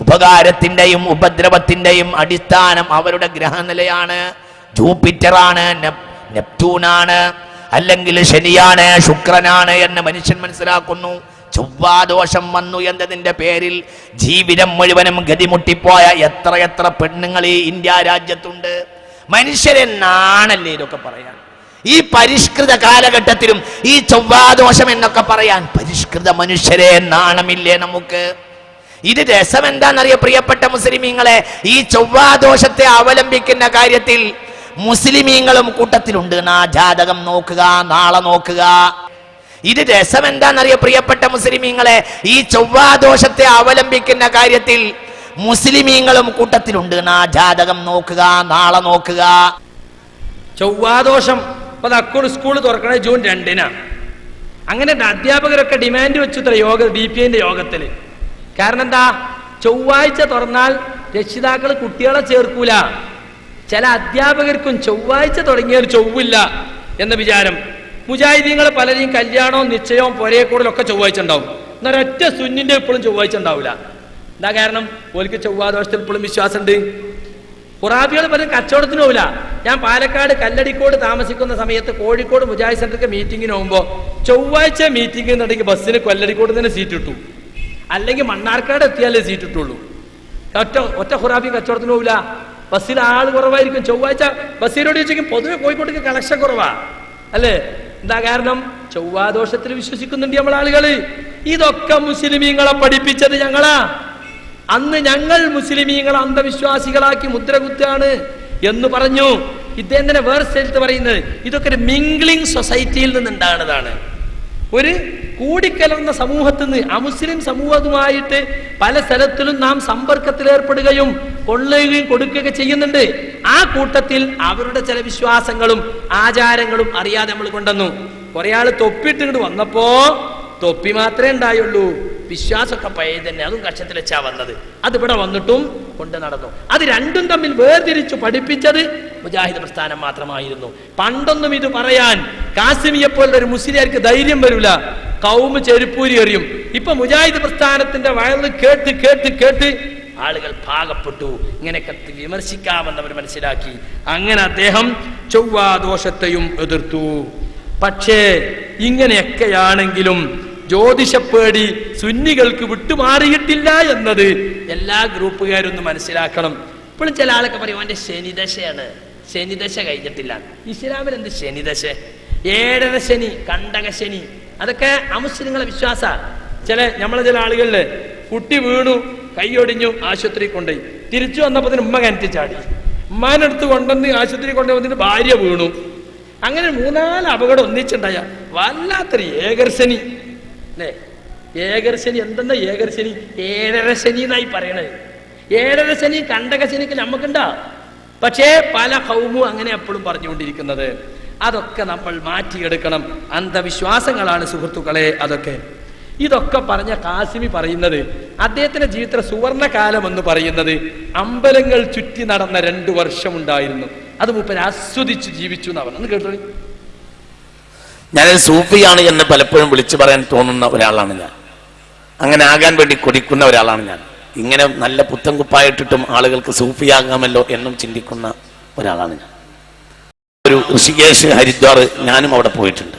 Speaker 3: ഉപകാരത്തിന്റെയും ഉപദ്രവത്തിന്റെയും അടിസ്ഥാനം അവരുടെ ഗ്രഹനിലയാണ്. ജൂപ്പിറ്ററാണ്, നെപ്റ്റൂനാണ്, അല്ലെങ്കിൽ ശനിയാണ്, ശുക്രനാണ് എന്ന് മനുഷ്യൻ മനസ്സിലാക്കുന്നു. ചൊവ്വാദോഷം വന്നു എന്നതിന്റെ പേരിൽ ജീവിതം മുഴുവനും ഗതിമുട്ടിപ്പോയ എത്ര പെണ്ണുങ്ങൾ ഈ ഇന്ത്യ രാജ്യത്തുണ്ട്. മനുഷ്യരെന്നാണല്ലേ ഇതൊക്കെ പറയാൻ? ഈ പരിഷ്കൃത കാലഘട്ടത്തിലും ഈ ചൊവ്വാദോഷം എന്നൊക്കെ പറയാൻ പരിഷ്കൃത മനുഷ്യരെ നാണമില്ലേ നമുക്ക്? ഇത് രസം എന്താണെന്നറിയ പ്രിയപ്പെട്ട മുസ്ലിമീങ്ങളെ, ഈ ചൊവ്വാദോഷത്തെ അവലംബിക്കുന്ന കാര്യത്തിൽ മുസ്ലിമീങ്ങളും കൂട്ടത്തിലുണ്ട്. ജാതകം നോക്കുക, നാളെ നോക്കുക. ഇത് രസം എന്താണെന്നറിയ പ്രിയപ്പെട്ട മുസ്ലിമീങ്ങളെ, ഈ ചൊവ്വാദോഷത്തെ അവലംബിക്കുന്ന കാര്യത്തിൽ മുസ്ലിമീങ്ങളും കൂട്ടത്തിലുണ്ട്. ജാതകം നോക്കുക, നാളെ നോക്കുക.
Speaker 1: ചൊവ്വാദോഷം ഇപ്പൊ സ്കൂൾ തുറക്കണേ ജൂൺ 2-നാ. അങ്ങനെ അധ്യാപകരൊക്കെ ഡിമാൻഡ് വെച്ചു DPIന്റെ യോഗത്തില്. കാരണം എന്താ, ചൊവ്വാഴ്ച തുറന്നാൽ രക്ഷിതാക്കൾ കുട്ടികളെ ചേർക്കൂല. ചില അധ്യാപകർക്കും ചൊവ്വാഴ്ച തുടങ്ങിയാൽ ചൊവ്വില്ല എന്ന വിചാരം. മുജാഹിദീങ്ങളെ പലരെയും കല്യാണവും നിശ്ചയവും പൊരേക്കൂടലൊക്കെ ചൊവ്വാഴ്ച ഉണ്ടാവും. എന്നാൽ ഒറ്റ സുന്നിന്റെ ഇപ്പോഴും ചൊവ്വാഴ്ച ഉണ്ടാവില്ല. എന്താ കാരണം? ഓർക്ക് ചൊവ്വാദോഷത്തിൽ ഇപ്പോഴും വിശ്വാസമുണ്ട്. ഖുറാബികൾ പലരും കച്ചവടത്തിന് പോവില്ല. ഞാൻ പാലക്കാട് കല്ലടിക്കോട് താമസിക്കുന്ന സമയത്ത് കോഴിക്കോട് മുജാഹിദ് സെന്റർക്ക് മീറ്റിങ്ങിന് പോകുമ്പോൾ ചൊവ്വാഴ്ച മീറ്റിംഗ് എന്നുണ്ടെങ്കിൽ ബസ്സിന് കൊല്ലടിക്കോട് തന്നെ സീറ്റ് ഇട്ടു, അല്ലെങ്കിൽ മണ്ണാർക്കാട് എത്തിയാലേ സീറ്റ് ഇട്ടുള്ളൂ. ഒറ്റ ഖുറാബി കച്ചവടത്തിന് പോവില്ല. ബസ്സിൽ ആൾ കുറവായിരിക്കും. ചൊവ്വാഴ്ച ബസ്സിനോട് ചോദിച്ചെങ്കിൽ പൊതുവെ കോഴിക്കോട്ടേക്ക് കളക്ഷൻ കുറവാ അല്ലേ? എന്താ കാരണം? ചൊവ്വാദോഷത്തിൽ വിശ്വസിക്കുന്നുണ്ട് നമ്മൾ ആളുകള്. ഇതൊക്കെ മുസ്ലിമീങ്ങളെ പഠിപ്പിച്ചത് ഞങ്ങളാ. അന്ന് ഞങ്ങൾ മുസ്ലിമീങ്ങളെ അന്ധവിശ്വാസികളാക്കി മുദ്രകുത്താണ് എന്ന് പറഞ്ഞു. ഇദ്ദേഹം തന്നെ വേറെ സ്ഥലത്ത് പറയുന്നത് ഇതൊക്കെ ഒരു മിംഗ്ലിംഗ് സൊസൈറ്റിയിൽ നിന്നുണ്ടാകുന്നതാണ്. ഒരു കൂടിക്കലർന്ന സമൂഹത്തിൽ നിന്ന് അമുസ്ലിം സമൂഹവുമായിട്ട് പല സ്ഥലത്തിലും നാം സമ്പർക്കത്തിൽ ഏർപ്പെടുകയും കൊള്ളുകയും കൊടുക്കുകയൊക്കെ ചെയ്യുന്നുണ്ട്. ആ കൂട്ടത്തിൽ അവരുടെ ചില വിശ്വാസങ്ങളും ആചാരങ്ങളും അറിയാതെ നമ്മൾ കൊണ്ടുവന്നു. കുറെ ആള് തൊപ്പിട്ടിങ്ങോട്ട് വന്നപ്പോ തൊപ്പി മാത്രമേ ഉണ്ടായുള്ളൂ, വിശ്വാസമൊക്കെ പഴയ തന്നെ, അതും കക്ഷത്തിൽ വെച്ചാ വന്നത്. അതിവിടെ വന്നിട്ടും കൊണ്ട് നടന്നു. അത് രണ്ടും തമ്മിൽ വേർതിരിച്ചു പഠിപ്പിച്ചത് മുജാഹിദ് പ്രസ്ഥാനം മാത്രമായിരുന്നു. പണ്ടൊന്നും ഇത് പറയാൻ കാസിമിയെപ്പോലുള്ള ഒരു മുസ്ലിയാർക്ക് ധൈര്യം വരില്ല, കൗമ് ചെരുപ്പൂരി എറിയും. ഇപ്പൊ മുജാഹിദ് പ്രസ്ഥാനത്തിന്റെ വയറ് കേട്ട് കേട്ട് കേട്ട് ആളുകൾ പാകപ്പെട്ടു. ഇങ്ങനെയൊക്കെ വിമർശിക്കാമെന്നവർ മനസ്സിലാക്കി. അങ്ങനെ അദ്ദേഹം ചൊവ്വാദോഷത്തെയും എതിർത്തു. പക്ഷേ ഇങ്ങനെയൊക്കെയാണെങ്കിലും ജ്യോതിഷപ്പേടി സുന്നികൾക്ക് വിട്ടുമാറിയിട്ടില്ല എന്നത് എല്ലാ ഗ്രൂപ്പുകാരൊന്നും മനസ്സിലാക്കണം. ഇപ്പോഴും ചില ആളൊക്കെ പറയും അവന്റെ ശനിദശയാണ്, ശനിദശ കഴിഞ്ഞിട്ടില്ല. ഇസ്ലാമിൽ എന്ത് ശനിദശ? 7ര ശനി, കണ്ടക ശനി, അതൊക്കെ അമുസ്ലിങ്ങളെ വിശ്വാസ. നമ്മളെ ചില ആളുകളില് കുട്ടി വീണു, കൈയൊടിഞ്ഞു, ആശുപത്രി കൊണ്ടുപോയി. തിരിച്ചു വന്നപ്പോ ഉമ്മ കിണറ്റി ചാടി. ഉമ്മാനടുത്ത് കൊണ്ടുവന്ന് ആശുപത്രി കൊണ്ടുവന്നിട്ട് ഭാര്യ വീണു. അങ്ങനെ 3-4 അപകടം ഒന്നിച്ചുണ്ടായ വല്ലാത്തൊരു ഏകർശനി അല്ലേ? ഏകർശനി എന്തെന്നാ ഏകർശനി? 7ര ശനി എന്നായി പറയണത്. 7ര ശനി കണ്ടക ശനിക്ക് നമുക്കുണ്ടാ. പക്ഷേ പല കൗമും അങ്ങനെ എപ്പോഴും പറഞ്ഞുകൊണ്ടിരിക്കുന്നത്. അതൊക്കെ നമ്മൾ മാറ്റിയെടുക്കണം. അന്ധവിശ്വാസങ്ങളാണ് സുഹൃത്തുക്കളെ അതൊക്കെ. ഇതൊക്കെ പറഞ്ഞ കാസിമി പറയുന്നത് അദ്ദേഹത്തിന്റെ ജീവിതത്തിലെ സുവർണകാലം എന്ന് പറയുന്നത് അമ്പലങ്ങൾ ചുറ്റി നടന്ന 2 വർഷം ഉണ്ടായിരുന്നു. അത് മൂപ്പര് ആസ്വദിച്ച് ജീവിച്ചു എന്നാ പറഞ്ഞു. കേട്ടോ,
Speaker 3: ഞാനൊരു സൂഫിയാണ് എന്ന് പലപ്പോഴും വിളിച്ചു പറയാൻ തോന്നുന്ന ഒരാളാണ് ഞാൻ. അങ്ങനെ ആകാൻ വേണ്ടി കൊതിക്കുന്ന ഒരാളാണ് ഞാൻ. ഇങ്ങനെ നല്ല പുത്തൻ കുപ്പായിട്ടിട്ടും ആളുകൾക്ക് സൂഫിയാകാമല്ലോ എന്നും ചിന്തിക്കുന്ന ഒരാളാണ് ഞാൻ. ഒരു ഋഷികേശ്, ഹരിദ്വാർ ഞാനും അവിടെ പോയിട്ടുണ്ട്.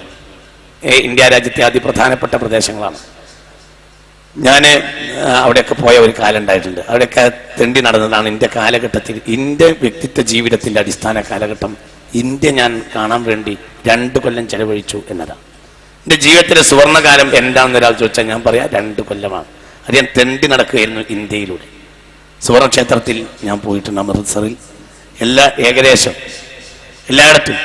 Speaker 3: ഇന്ത്യ രാജ്യത്തെ അതിപ്രധാനപ്പെട്ട പ്രദേശങ്ങളാണ്.
Speaker 5: ഞാൻ അവിടെയൊക്കെ പോയ ഒരു കാലം ഉണ്ടായിട്ടുണ്ട്. അവിടെയൊക്കെ തെണ്ടി നടന്നതാണ് എൻ്റെ കാലഘട്ടത്തിൽ, എൻ്റെ വ്യക്തിത്വ ജീവിതത്തിൻ്റെ അടിസ്ഥാന കാലഘട്ടം. ഇന്ത്യ ഞാൻ കാണാൻ വേണ്ടി 2 കൊല്ലം ചെലവഴിച്ചു എന്നതാണ്. എൻ്റെ ജീവിതത്തിലെ സുവർണ്ണകാലം എന്താണെന്ന് ഒരാൾ ചോദിച്ചാൽ ഞാൻ പറയാം 2 കൊല്ലമാണ്. അത് ഞാൻ തെണ്ടി നടക്കുകയായിരുന്നു ഇന്ത്യയിലൂടെ. സുവർണക്ഷേത്രത്തിൽ ഞാൻ പോയിട്ടുണ്ട്, അമൃത്സറിൽ, ഏകദേശം എല്ലായിടത്തും.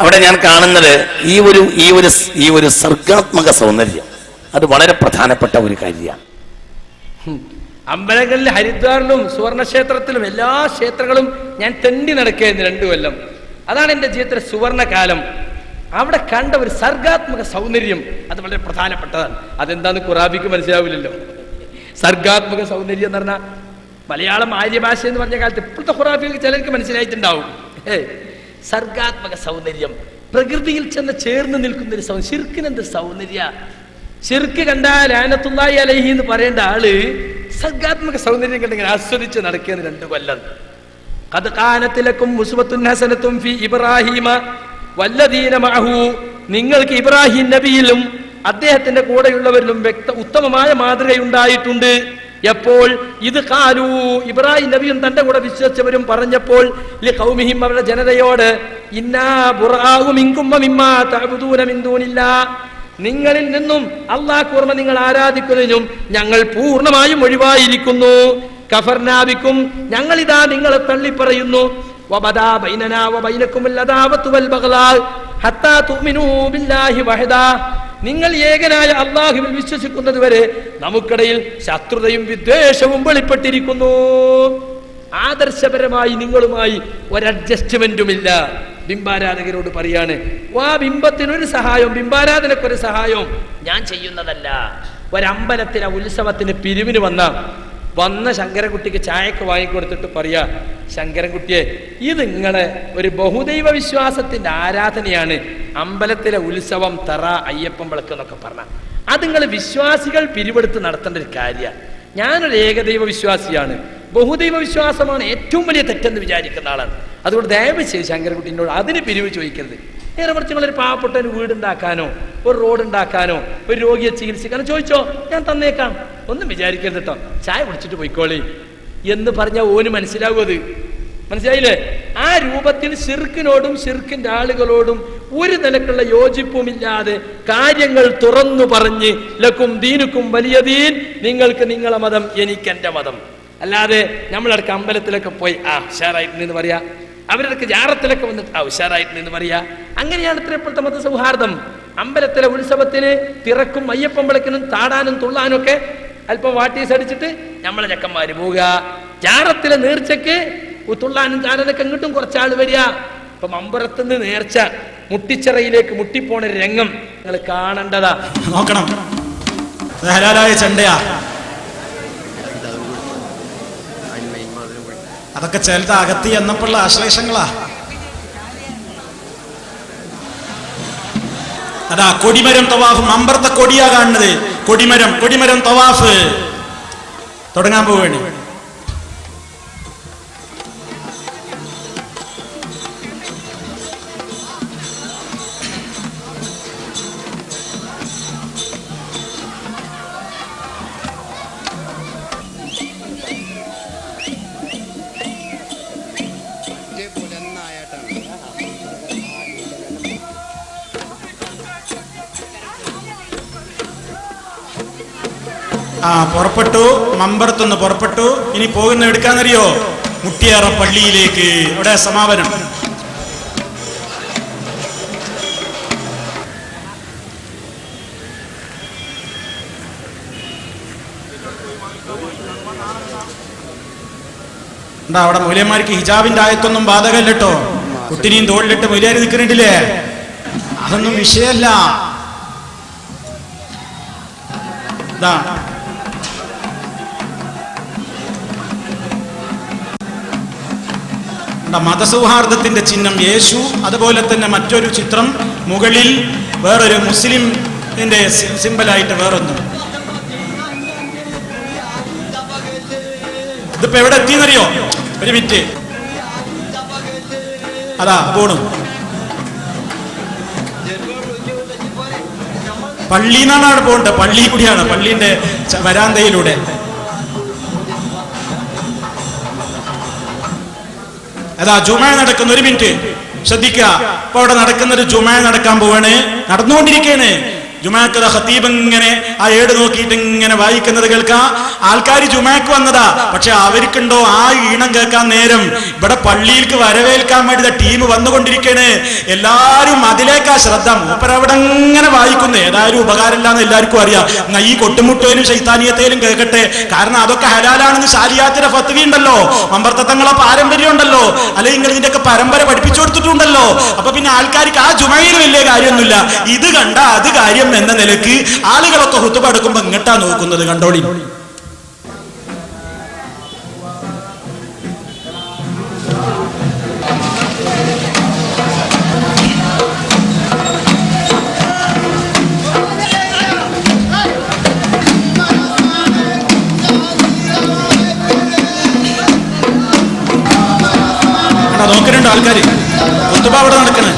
Speaker 5: അവിടെ ഞാൻ കാണുന്നത് ഈ ഒരു സർഗാത്മക സൗന്ദര്യം, അത് വളരെ പ്രധാനപ്പെട്ട ഒരു കാര്യമാണ്.
Speaker 1: അമ്പലങ്ങളിൽ ഹരിദ്വാറിലും സുവർണക്ഷേത്രത്തിലും എല്ലാ ക്ഷേത്രങ്ങളും ഞാൻ തെണ്ടി നടക്കുകയായിരുന്നു 2 കൊല്ലം. അതാണ് എൻ്റെ ജീവിതത്തിലെ സുവർണ കാലം. അവിടെ കണ്ട ഒരു സർഗാത്മക സൗന്ദര്യം അത് വളരെ പ്രധാനപ്പെട്ടതാണ്. അതെന്താന്ന് ഖുറാബിക്ക് മനസ്സിലാവില്ലല്ലോ. സർഗാത്മക സൗന്ദര്യം എന്ന് പറഞ്ഞാൽ മലയാളം ആര്യഭാഷ എന്ന് പറഞ്ഞ കാലത്ത് ഇപ്പോഴത്തെ ഖുറാബിക്ക് ചിലർക്ക് മനസ്സിലായിട്ടുണ്ടാവും. സർഗാത്മക സൗന്ദര്യം, പ്രകൃതിയിൽ ചെന്ന് ചേർന്ന് നിൽക്കുന്ന ഒരു സൗന്ദര്യം. ശിർക്കിനെന്ത് സൗന്ദര്യ! ശിർക്ക് കണ്ടാൽ ലാനത്തുല്ലാഹി അലൈഹി എന്ന് പറയേണ്ട ആള് സർഗാത്മക സൗന്ദര്യം കണ്ടിങ്ങനെ ആസ്വദിച്ച് നടക്കുകയാണ് 2 കൊല്ലം. ഖദ് ഖാനത് ലക്കും ഉസ്വത്തുൻ ഹസനത്തുൻ ഫീ ഇബ്രാഹീമ വല്ലദീന മഅഹു. നിങ്ങൾക്ക് ഇബ്രാഹിം നബിയിലും അദ്ദേഹത്തിന്റെ കൂടെയുള്ളവരിലും ഉത്തമമായ മാതൃകയുണ്ടായിട്ടുണ്ട്. എപ്പോൾ ഇത് ഖാലു, ഇബ്രാഹിം നബിയും തന്റെ കൂടെ വിശ്വസിച്ചവരും പറഞ്ഞപ്പോൾ, ലിഖൗമിഹിം, അവരുടെ ജനതയോട്, ഇന്നാ ബുറാഉ മിൻകും വമിമ്മാ തഅബുദൂന മിൻ ദൂനില്ലാഹ്, നിങ്ങളിൽ നിന്നും അല്ലാഹു ഓർമ്മ നിങ്ങൾ ആരാധിക്കുന്നതിനും ഞങ്ങൾ പൂർണ്ണമായും ഒഴിവായിരിക്കുന്നു. കഫർനാബിക്കും, ഞങ്ങൾ ഇതാ നിങ്ങളെ തള്ളിപ്പറയുന്നു. വബദാ ബൈനനാ വബൈനകുമുൽ അദാവത്തു വൽ ബഗ്ലാ ഹത്താ തുഅ്മിനൂ ബില്ലാഹി വഹദാ, നിങ്ങൾ ഏകനായ അല്ലാഹുവിൽ വിശ്വസിക്കുന്നത് വരെ നമുക്കിടയിൽ ശത്രുതയും വിദ്വേഷവും വെളിപ്പെട്ടിരിക്കുന്നു. ആദർശപരമായി നിങ്ങളുമായി ഒരു അഡ്ജസ്റ്റ്മെന്റുമില്ല. ബിംബാരാധകരോട് പറയാണ്, ആ ബിംബത്തിനൊരു സഹായം, ബിംബാരാധനക്കൊരു സഹായം ഞാൻ ചെയ്യുന്നതല്ല. ഒരമ്പലത്തിലെ ഉത്സവത്തിന് പിരിവിന് വന്ന ശങ്കരൻകുട്ടിക്ക് ചായക്ക് വാങ്ങിക്കൊടുത്തിട്ട് പറയാ, ശങ്കരൻകുട്ടിയെ, ഇത് നിങ്ങളെ ഒരു ബഹുദൈവ വിശ്വാസത്തിന്റെ ആരാധനയാണ്, അമ്പലത്തിലെ ഉത്സവം, തറ, അയ്യപ്പൻ വിളക്ക് എന്നൊക്കെ പറഞ്ഞ അത് നിങ്ങൾ വിശ്വാസികൾ പിരിവെടുത്ത് നടത്തേണ്ട ഒരു കാര്യമാണ്. ഞാനൊരു ഏകദൈവ വിശ്വാസിയാണ്, ബഹുദൈവ വിശ്വാസമാണ് ഏറ്റവും വലിയ തെറ്റെന്ന് വിചാരിക്കുന്ന ആളാണ്. അതുകൊണ്ട് ദയവ് ചെയ്ത് ശങ്കരൻകുട്ടിനോട് അതിന് പിരിവ് ചോദിക്കരുത്. നേരെ മറിച്ച് നിങ്ങളൊരു പാവപ്പെട്ട ഒരു വീടുണ്ടാക്കാനോ ഒരു റോഡ് ഉണ്ടാക്കാനോ ഒരു രോഗിയെ ചികിത്സിക്കാനോ ചോദിച്ചോ, ഞാൻ തന്നേക്കാം, ഒന്നും വിചാരിക്കരുത് കേട്ടോ, ചായ കുടിച്ചിട്ട് പോയിക്കോളി എന്ന് പറഞ്ഞാൽ ഓന് മനസ്സിലാവും. അത് മനസ്സിലായില്ലേ? ആ രൂപത്തിൽ ശിർക്കിനോടും ശിർക്കിന്റെ ആളുകളോടും ഒരു നിലക്കുള്ള യോജിപ്പുമില്ലാതെ കാര്യങ്ങൾ തുറന്നു പറഞ്ഞ്, ലക്കും ദീനുക്കും വലിയ ദീൻ, നിങ്ങൾക്ക് നിങ്ങളെ മതം, എനിക്ക് എന്റെ മതം. അല്ലാതെ നമ്മളടക്ക അമ്പലത്തിലൊക്കെ പോയി ഉഷാറായിട്ട് പറയാ, അവരൊക്കെ ജാറത്തിലൊക്കെ വന്നിട്ട് ഉഷാറായിട്ട് പറയാ. അങ്ങനെയാണ് ഇപ്പോഴത്തെ മത സൗഹാർദ്ദം. അമ്പലത്തിലെ ഉത്സവത്തിന് തിറക്കും അയ്യപ്പൻ വിളക്കിനും താടാനും തുള്ളാനും ഒക്കെ അല്പം വാട്ടീസ് അടിച്ചിട്ട് നമ്മളെ ചെക്കന്മാര് പോവുക. ജാറത്തിലെ നേർച്ചക്ക് തുള്ളാനും താടാനൊക്കെ ഇങ്ങോട്ടും കുറച്ചാൾ വരിക. ഇപ്പൊ മമ്പുറത്തുനിന്ന് നേർച്ച മുട്ടിച്ചിറയിലേക്ക് മുട്ടിപ്പോണ രംഗം നിങ്ങൾ കാണേണ്ടതാ.
Speaker 6: നോക്കണം, ഹലാലായ ചണ്ടയാ. അതൊക്കെ ചിലത് അകത്തി എന്നപ്പോഴുള്ള ആശ്ലേഷങ്ങളാ. അതാ കൊടിമരം തവാഫ്, മമ്പറത്തെ കൊടിയാ കാണുന്നത്. കൊടിമരം തവാഫ് തുടങ്ങാൻ പോവുകയാണ്. പുറപ്പെട്ടു, മമ്പറത്തുനിന്ന് പുറപ്പെട്ടു. ഇനി പോകുന്ന എടുക്കാന്നറിയോ? മുട്ടിയാറ പള്ളിയിലേക്ക്. അവിടെ സമാപനം. എന്താ അവിടെ മൗലന്മാർക്ക് ഹിജാബിന്റെ ആയത്തൊന്നും ബാധകല്ലോ. കുട്ടിനെയും തോളിലിട്ട് മൗലിയാരി നിൽക്കുന്നുണ്ടില്ലേ? അതൊന്നും വിഷയമല്ല. മതസൗഹാർദ്ദത്തിന്റെ ചിഹ്നം യേശു, അതുപോലെ തന്നെ മറ്റൊരു ചിത്രം മുകളിൽ വേറൊരു മുസ്ലിമിന്റെ സിമ്പലായിട്ട് വേറൊന്നും. ഇതിപ്പോ എവിടെ എത്തിയെന്നറിയോ? ഒരു മിനിറ്റ്, അതാ പോണു. പള്ളിയിൽ നിന്നാണ് പോകേണ്ടത്, പള്ളി കൂടിയാണ്, പള്ളിന്റെ വരാന്തയിലൂടെ. അതാ ജുമാ നടക്കുന്ന, ഒരു മിനിറ്റ് ശ്രദ്ധിക്കുക. അപ്പൊ അവിടെ നടക്കുന്നൊരു ജുമാ നടക്കാൻ പോവാണ്, നടന്നുകൊണ്ടിരിക്കുകയാണ്. ജുമാക്ക് ഖതീബ് ഇങ്ങനെ ആ ഏട് നോക്കിയിട്ട് ഇങ്ങനെ വായിക്കുന്നത് കേൾക്കാം. ആൾക്കാർ ജുമാക്ക് വന്നതാ, പക്ഷെ അവർക്കുണ്ടോ ആ ഈണം കേൾക്കാൻ നേരം. ഇവിടെ പള്ളിയിലേക്ക് വരവേൽക്കാൻ വേണ്ടി ടീം വന്നുകൊണ്ടിരിക്കുകയാണ്. എല്ലാരും അതിലേക്കാ ശ്രദ്ധ. മൂപ്പരവിടെ ഇങ്ങനെ വായിക്കുന്നു. ഏതായാലും ഉപകാരമില്ലാന്ന് എല്ലാവർക്കും അറിയാം. എന്നാ ഈ കൊട്ടുമുട്ടയിലും ശൈത്താനീയത്തേലും കേൾക്കട്ടെ, കാരണം അതൊക്കെ ഹലാലാണെന്ന് ശാരിയാത്തിന്റെ ഫത്വ ഉണ്ടല്ലോ, മമ്പർത്തങ്ങളെ പാരമ്പര്യം ഉണ്ടല്ലോ, അല്ലെങ്കിൽ ഇതിന്റെയൊക്കെ പരമ്പര പഠിപ്പിച്ചു കൊടുത്തിട്ടുണ്ടല്ലോ. അപ്പൊ പിന്നെ ആൾക്കാർക്ക് ആ ജുമയിൽ വലിയ കാര്യമൊന്നുമില്ല. ഇത് കണ്ട അത് കാര്യം എന്ന നിലക്ക് ആളുകളൊക്കെ ഹുതുബ എടുക്കുമ്പോ ഇങ്ങട്ടാ നോക്കുന്നത്. കണ്ടോളി. നോക്കുന്നുണ്ട് ആൾക്കാര്, ഹുതുബ അവിടെ നടക്കണേ.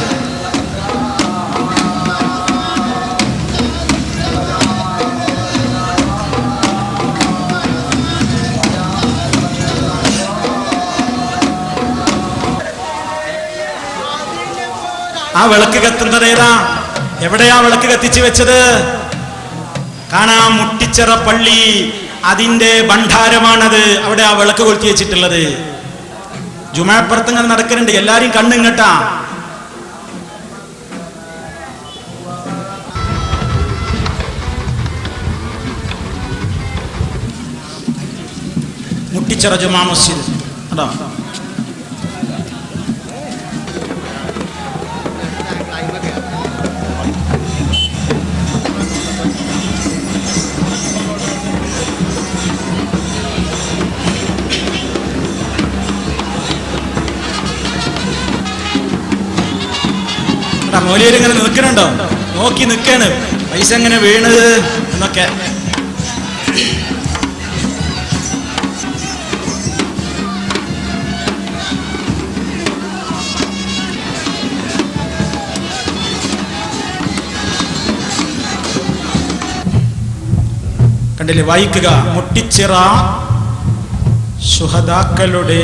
Speaker 6: ആ വിളക്ക് കത്തുന്നത് ഏതാ? എവിടെയാ വിളക്ക് കത്തിച്ചു വെച്ചത്? കാണാം, മുട്ടിച്ചിറ പള്ളി, അതിന്റെ ഭണ്ഡാരമാണത്. അവിടെ ആ വിളക്ക് കൊളുത്തി വെച്ചിട്ടുള്ളത്. ജുമാപ്പുറത്തങ്ങൾ നടക്കുന്നുണ്ട്, എല്ലാരും കണ്ണിങ്ങട്ടാ. മുട്ടിച്ചിറ ജുമാ മസ്ജിദ് അതാ. മൗലിയർ ഇങ്ങനെ നിൽക്കണുണ്ടോ? നോക്കി നിൽക്കാണ്, പൈസ എങ്ങനെ വീണത് എന്നൊക്കെ. കണ്ടില്ലേ, വായിക്കുക. മുട്ടിച്ചിറ ശുഹദാക്കളുടെ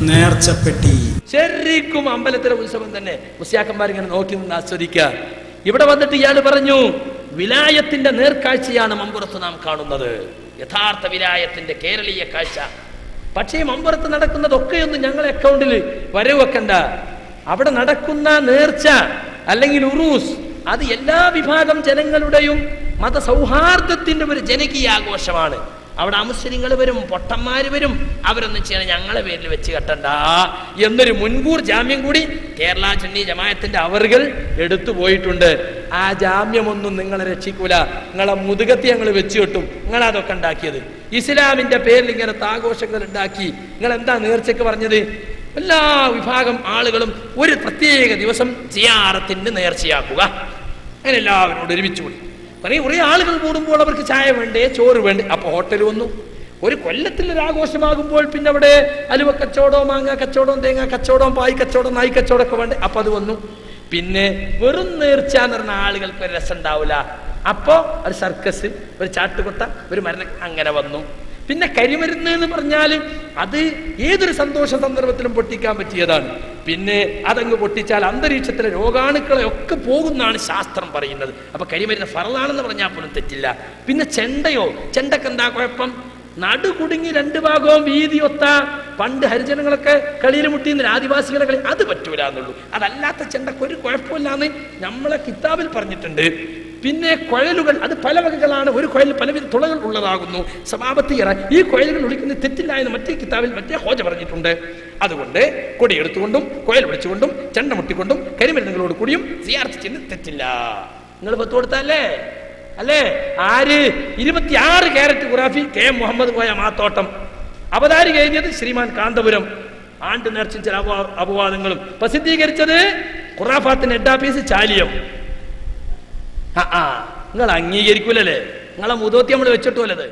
Speaker 6: നേർച്ചപ്പെട്ടി.
Speaker 1: ശരിക്കും അമ്പലത്തിലെ ഉത്സവം തന്നെ. മുസ്ലിയാക്കന്മാർ ഇങ്ങനെ നോക്കി നിന്ന് ആസ്വദിക്കുക. ഇവിടെ വന്നിട്ട് ഇയാൾ പറഞ്ഞു, വിലായത്തിന്റെ നേർക്കാഴ്ചയാണ് മമ്പുറത്ത് നാം കാണുന്നത്, യഥാർത്ഥ വിലായത്തിന്റെ കേരളീയ കാഴ്ച. പക്ഷേ മമ്പുറത്ത് നടക്കുന്നതൊക്കെയൊന്നും ഞങ്ങളെ അക്കൗണ്ടിൽ വരവ് വെക്കണ്ട. അവിടെ നടക്കുന്ന നേർച്ച അല്ലെങ്കിൽ ഉറൂസ്, അത് എല്ലാ വിഭാഗം ജനങ്ങളുടെയും മതസൗഹാർദ്ദത്തിന്റെ ഒരു ജനകീയ ആഘോഷമാണ്. അവിടെ അമുസ്ലിങ്ങൾ വരും, പൊട്ടന്മാര് വരും, അവരൊന്നും ചെയ്യണം ഞങ്ങളെ പേരിൽ വെച്ച് കെട്ടണ്ട എന്നൊരു മുൻകൂർ ജാമ്യം കൂടി കേരള സുന്നി ജമാഅത്തിന്റെ അവറുകൾ എടുത്തു പോയിട്ടുണ്ട്. ആ ജാമ്യമൊന്നും നിങ്ങളെ രക്ഷിക്കൂല. നിങ്ങളെ മുതുകത്തി ഞങ്ങൾ വെച്ച് കെട്ടും. നിങ്ങളതൊക്കെ ഉണ്ടാക്കിയത് ഇസ്ലാമിന്റെ പേരിൽ ഇങ്ങനത്തെ ആഘോഷങ്ങൾ ഉണ്ടാക്കി. നിങ്ങൾ എന്താ നേർച്ചയ്ക്ക് പറഞ്ഞത്? എല്ലാ വിഭാഗം ആളുകളും ഒരു പ്രത്യേക ദിവസം സിയാറത്തിന്റെ നേർച്ചയാക്കുക. അങ്ങനെ എല്ലാവരോട് ഒരുമിച്ച് കൂടി. കുറേ ആളുകൾ കൂടുമ്പോൾ അവർക്ക് ചായ വേണ്ടേ, ചോറ് വേണ്ടേ, അപ്പൊ ഹോട്ടൽ വന്നു. ഒരു കൊല്ലത്തിലൊരാഘോഷമാകുമ്പോൾ പിന്നെ അവിടെ അലുവ കച്ചവടവും മാങ്ങ കച്ചവടവും തേങ്ങ കച്ചവടവും പായ് കച്ചവടം നായ് കച്ചവടം ഒക്കെ വേണ്ടേ, അപ്പൊ അത് വന്നു. പിന്നെ വെറും നേർച്ച എന്ന് പറഞ്ഞ ആളുകൾക്ക് ഒരു രസം ഉണ്ടാവില്ല. അപ്പോ ഒരു സർക്കസ്, ഒരു ചാട്ടുകൊട്ട, ഒരു മരണം അങ്ങനെ വന്നു. പിന്നെ കരിമരുന്ന് എന്ന് പറഞ്ഞാൽ അത് ഏതൊരു സന്തോഷ സന്ദർഭത്തിലും പൊട്ടിക്കാൻ പറ്റിയതാണ്. പിന്നെ അതങ്ങ് പൊട്ടിച്ചാൽ അന്തരീക്ഷത്തിലെ രോഗാണുക്കളെ ഒക്കെ പോകുന്നാണ് ശാസ്ത്രം പറയുന്നത്. അപ്പൊ കരിമരുന്ന് ഫറലാണെന്ന് പറഞ്ഞാൽ പോലും തെറ്റില്ല. പിന്നെ ചെണ്ടക്ക് എന്താ കുഴപ്പം? നടു കുടുങ്ങി രണ്ടു ഭാഗവും വീതി ഒത്ത പണ്ട് ഹരിജനങ്ങളൊക്കെ കളിയിൽ മുട്ടിയുന്ന ആദിവാസികളെ കളി, അത് പറ്റൂല എന്നുള്ളൂ. അതല്ലാത്ത ചെണ്ടക്ക് ഒരു കുഴപ്പമില്ലാന്ന് നമ്മളെ കിതാബിൽ പറഞ്ഞിട്ടുണ്ട്. പിന്നെ കുഴലുകൾ, അത് പല വകകളാണ്. ഒരു കുഴലിൽ പലവിധ തുളകൾ ഉള്ളതാകുന്നു. സമാപത്തിയറ ഈ കുഴലുകൾ ഒളിക്കുന്നത് തെറ്റില്ല എന്ന് മറ്റേ കിതാബിൽ മറ്റേ ഹോജ പറഞ്ഞിട്ടുണ്ട്. അതുകൊണ്ട് കൊടിയെടുത്തുകൊണ്ടും കുഴൽ വിളിച്ചുകൊണ്ടും ചെണ്ട മുട്ടിക്കൊണ്ടും കരിമരുന്നുകളോട് കൂടിയും സിയാർത്ത് ചെയ്യുന്നത് തെറ്റില്ല. നിങ്ങൾ പത്ത് കൊടുത്തല്ലേ അല്ലേ? ആര്? 26 കാരറ്റ് ഖുറാഫി കെ എം മുഹമ്മദ് കോയ മാത്തോട്ടം. അവതാരി കഴിഞ്ഞത് ശ്രീമാൻ കാന്തപുരം. ആണ്ട് നേർച്ചും ചില അപവാദങ്ങളും പ്രസിദ്ധീകരിച്ചത് ഖുറാഫാത്തിന്റെ എഡാപീസ് ചാലിയം. നിങ്ങൾ അംഗീകരിക്കൂലല്ലേ? നിങ്ങളെ മുതോത്തി നമ്മൾ വെച്ചിട്ടുള്ളത്.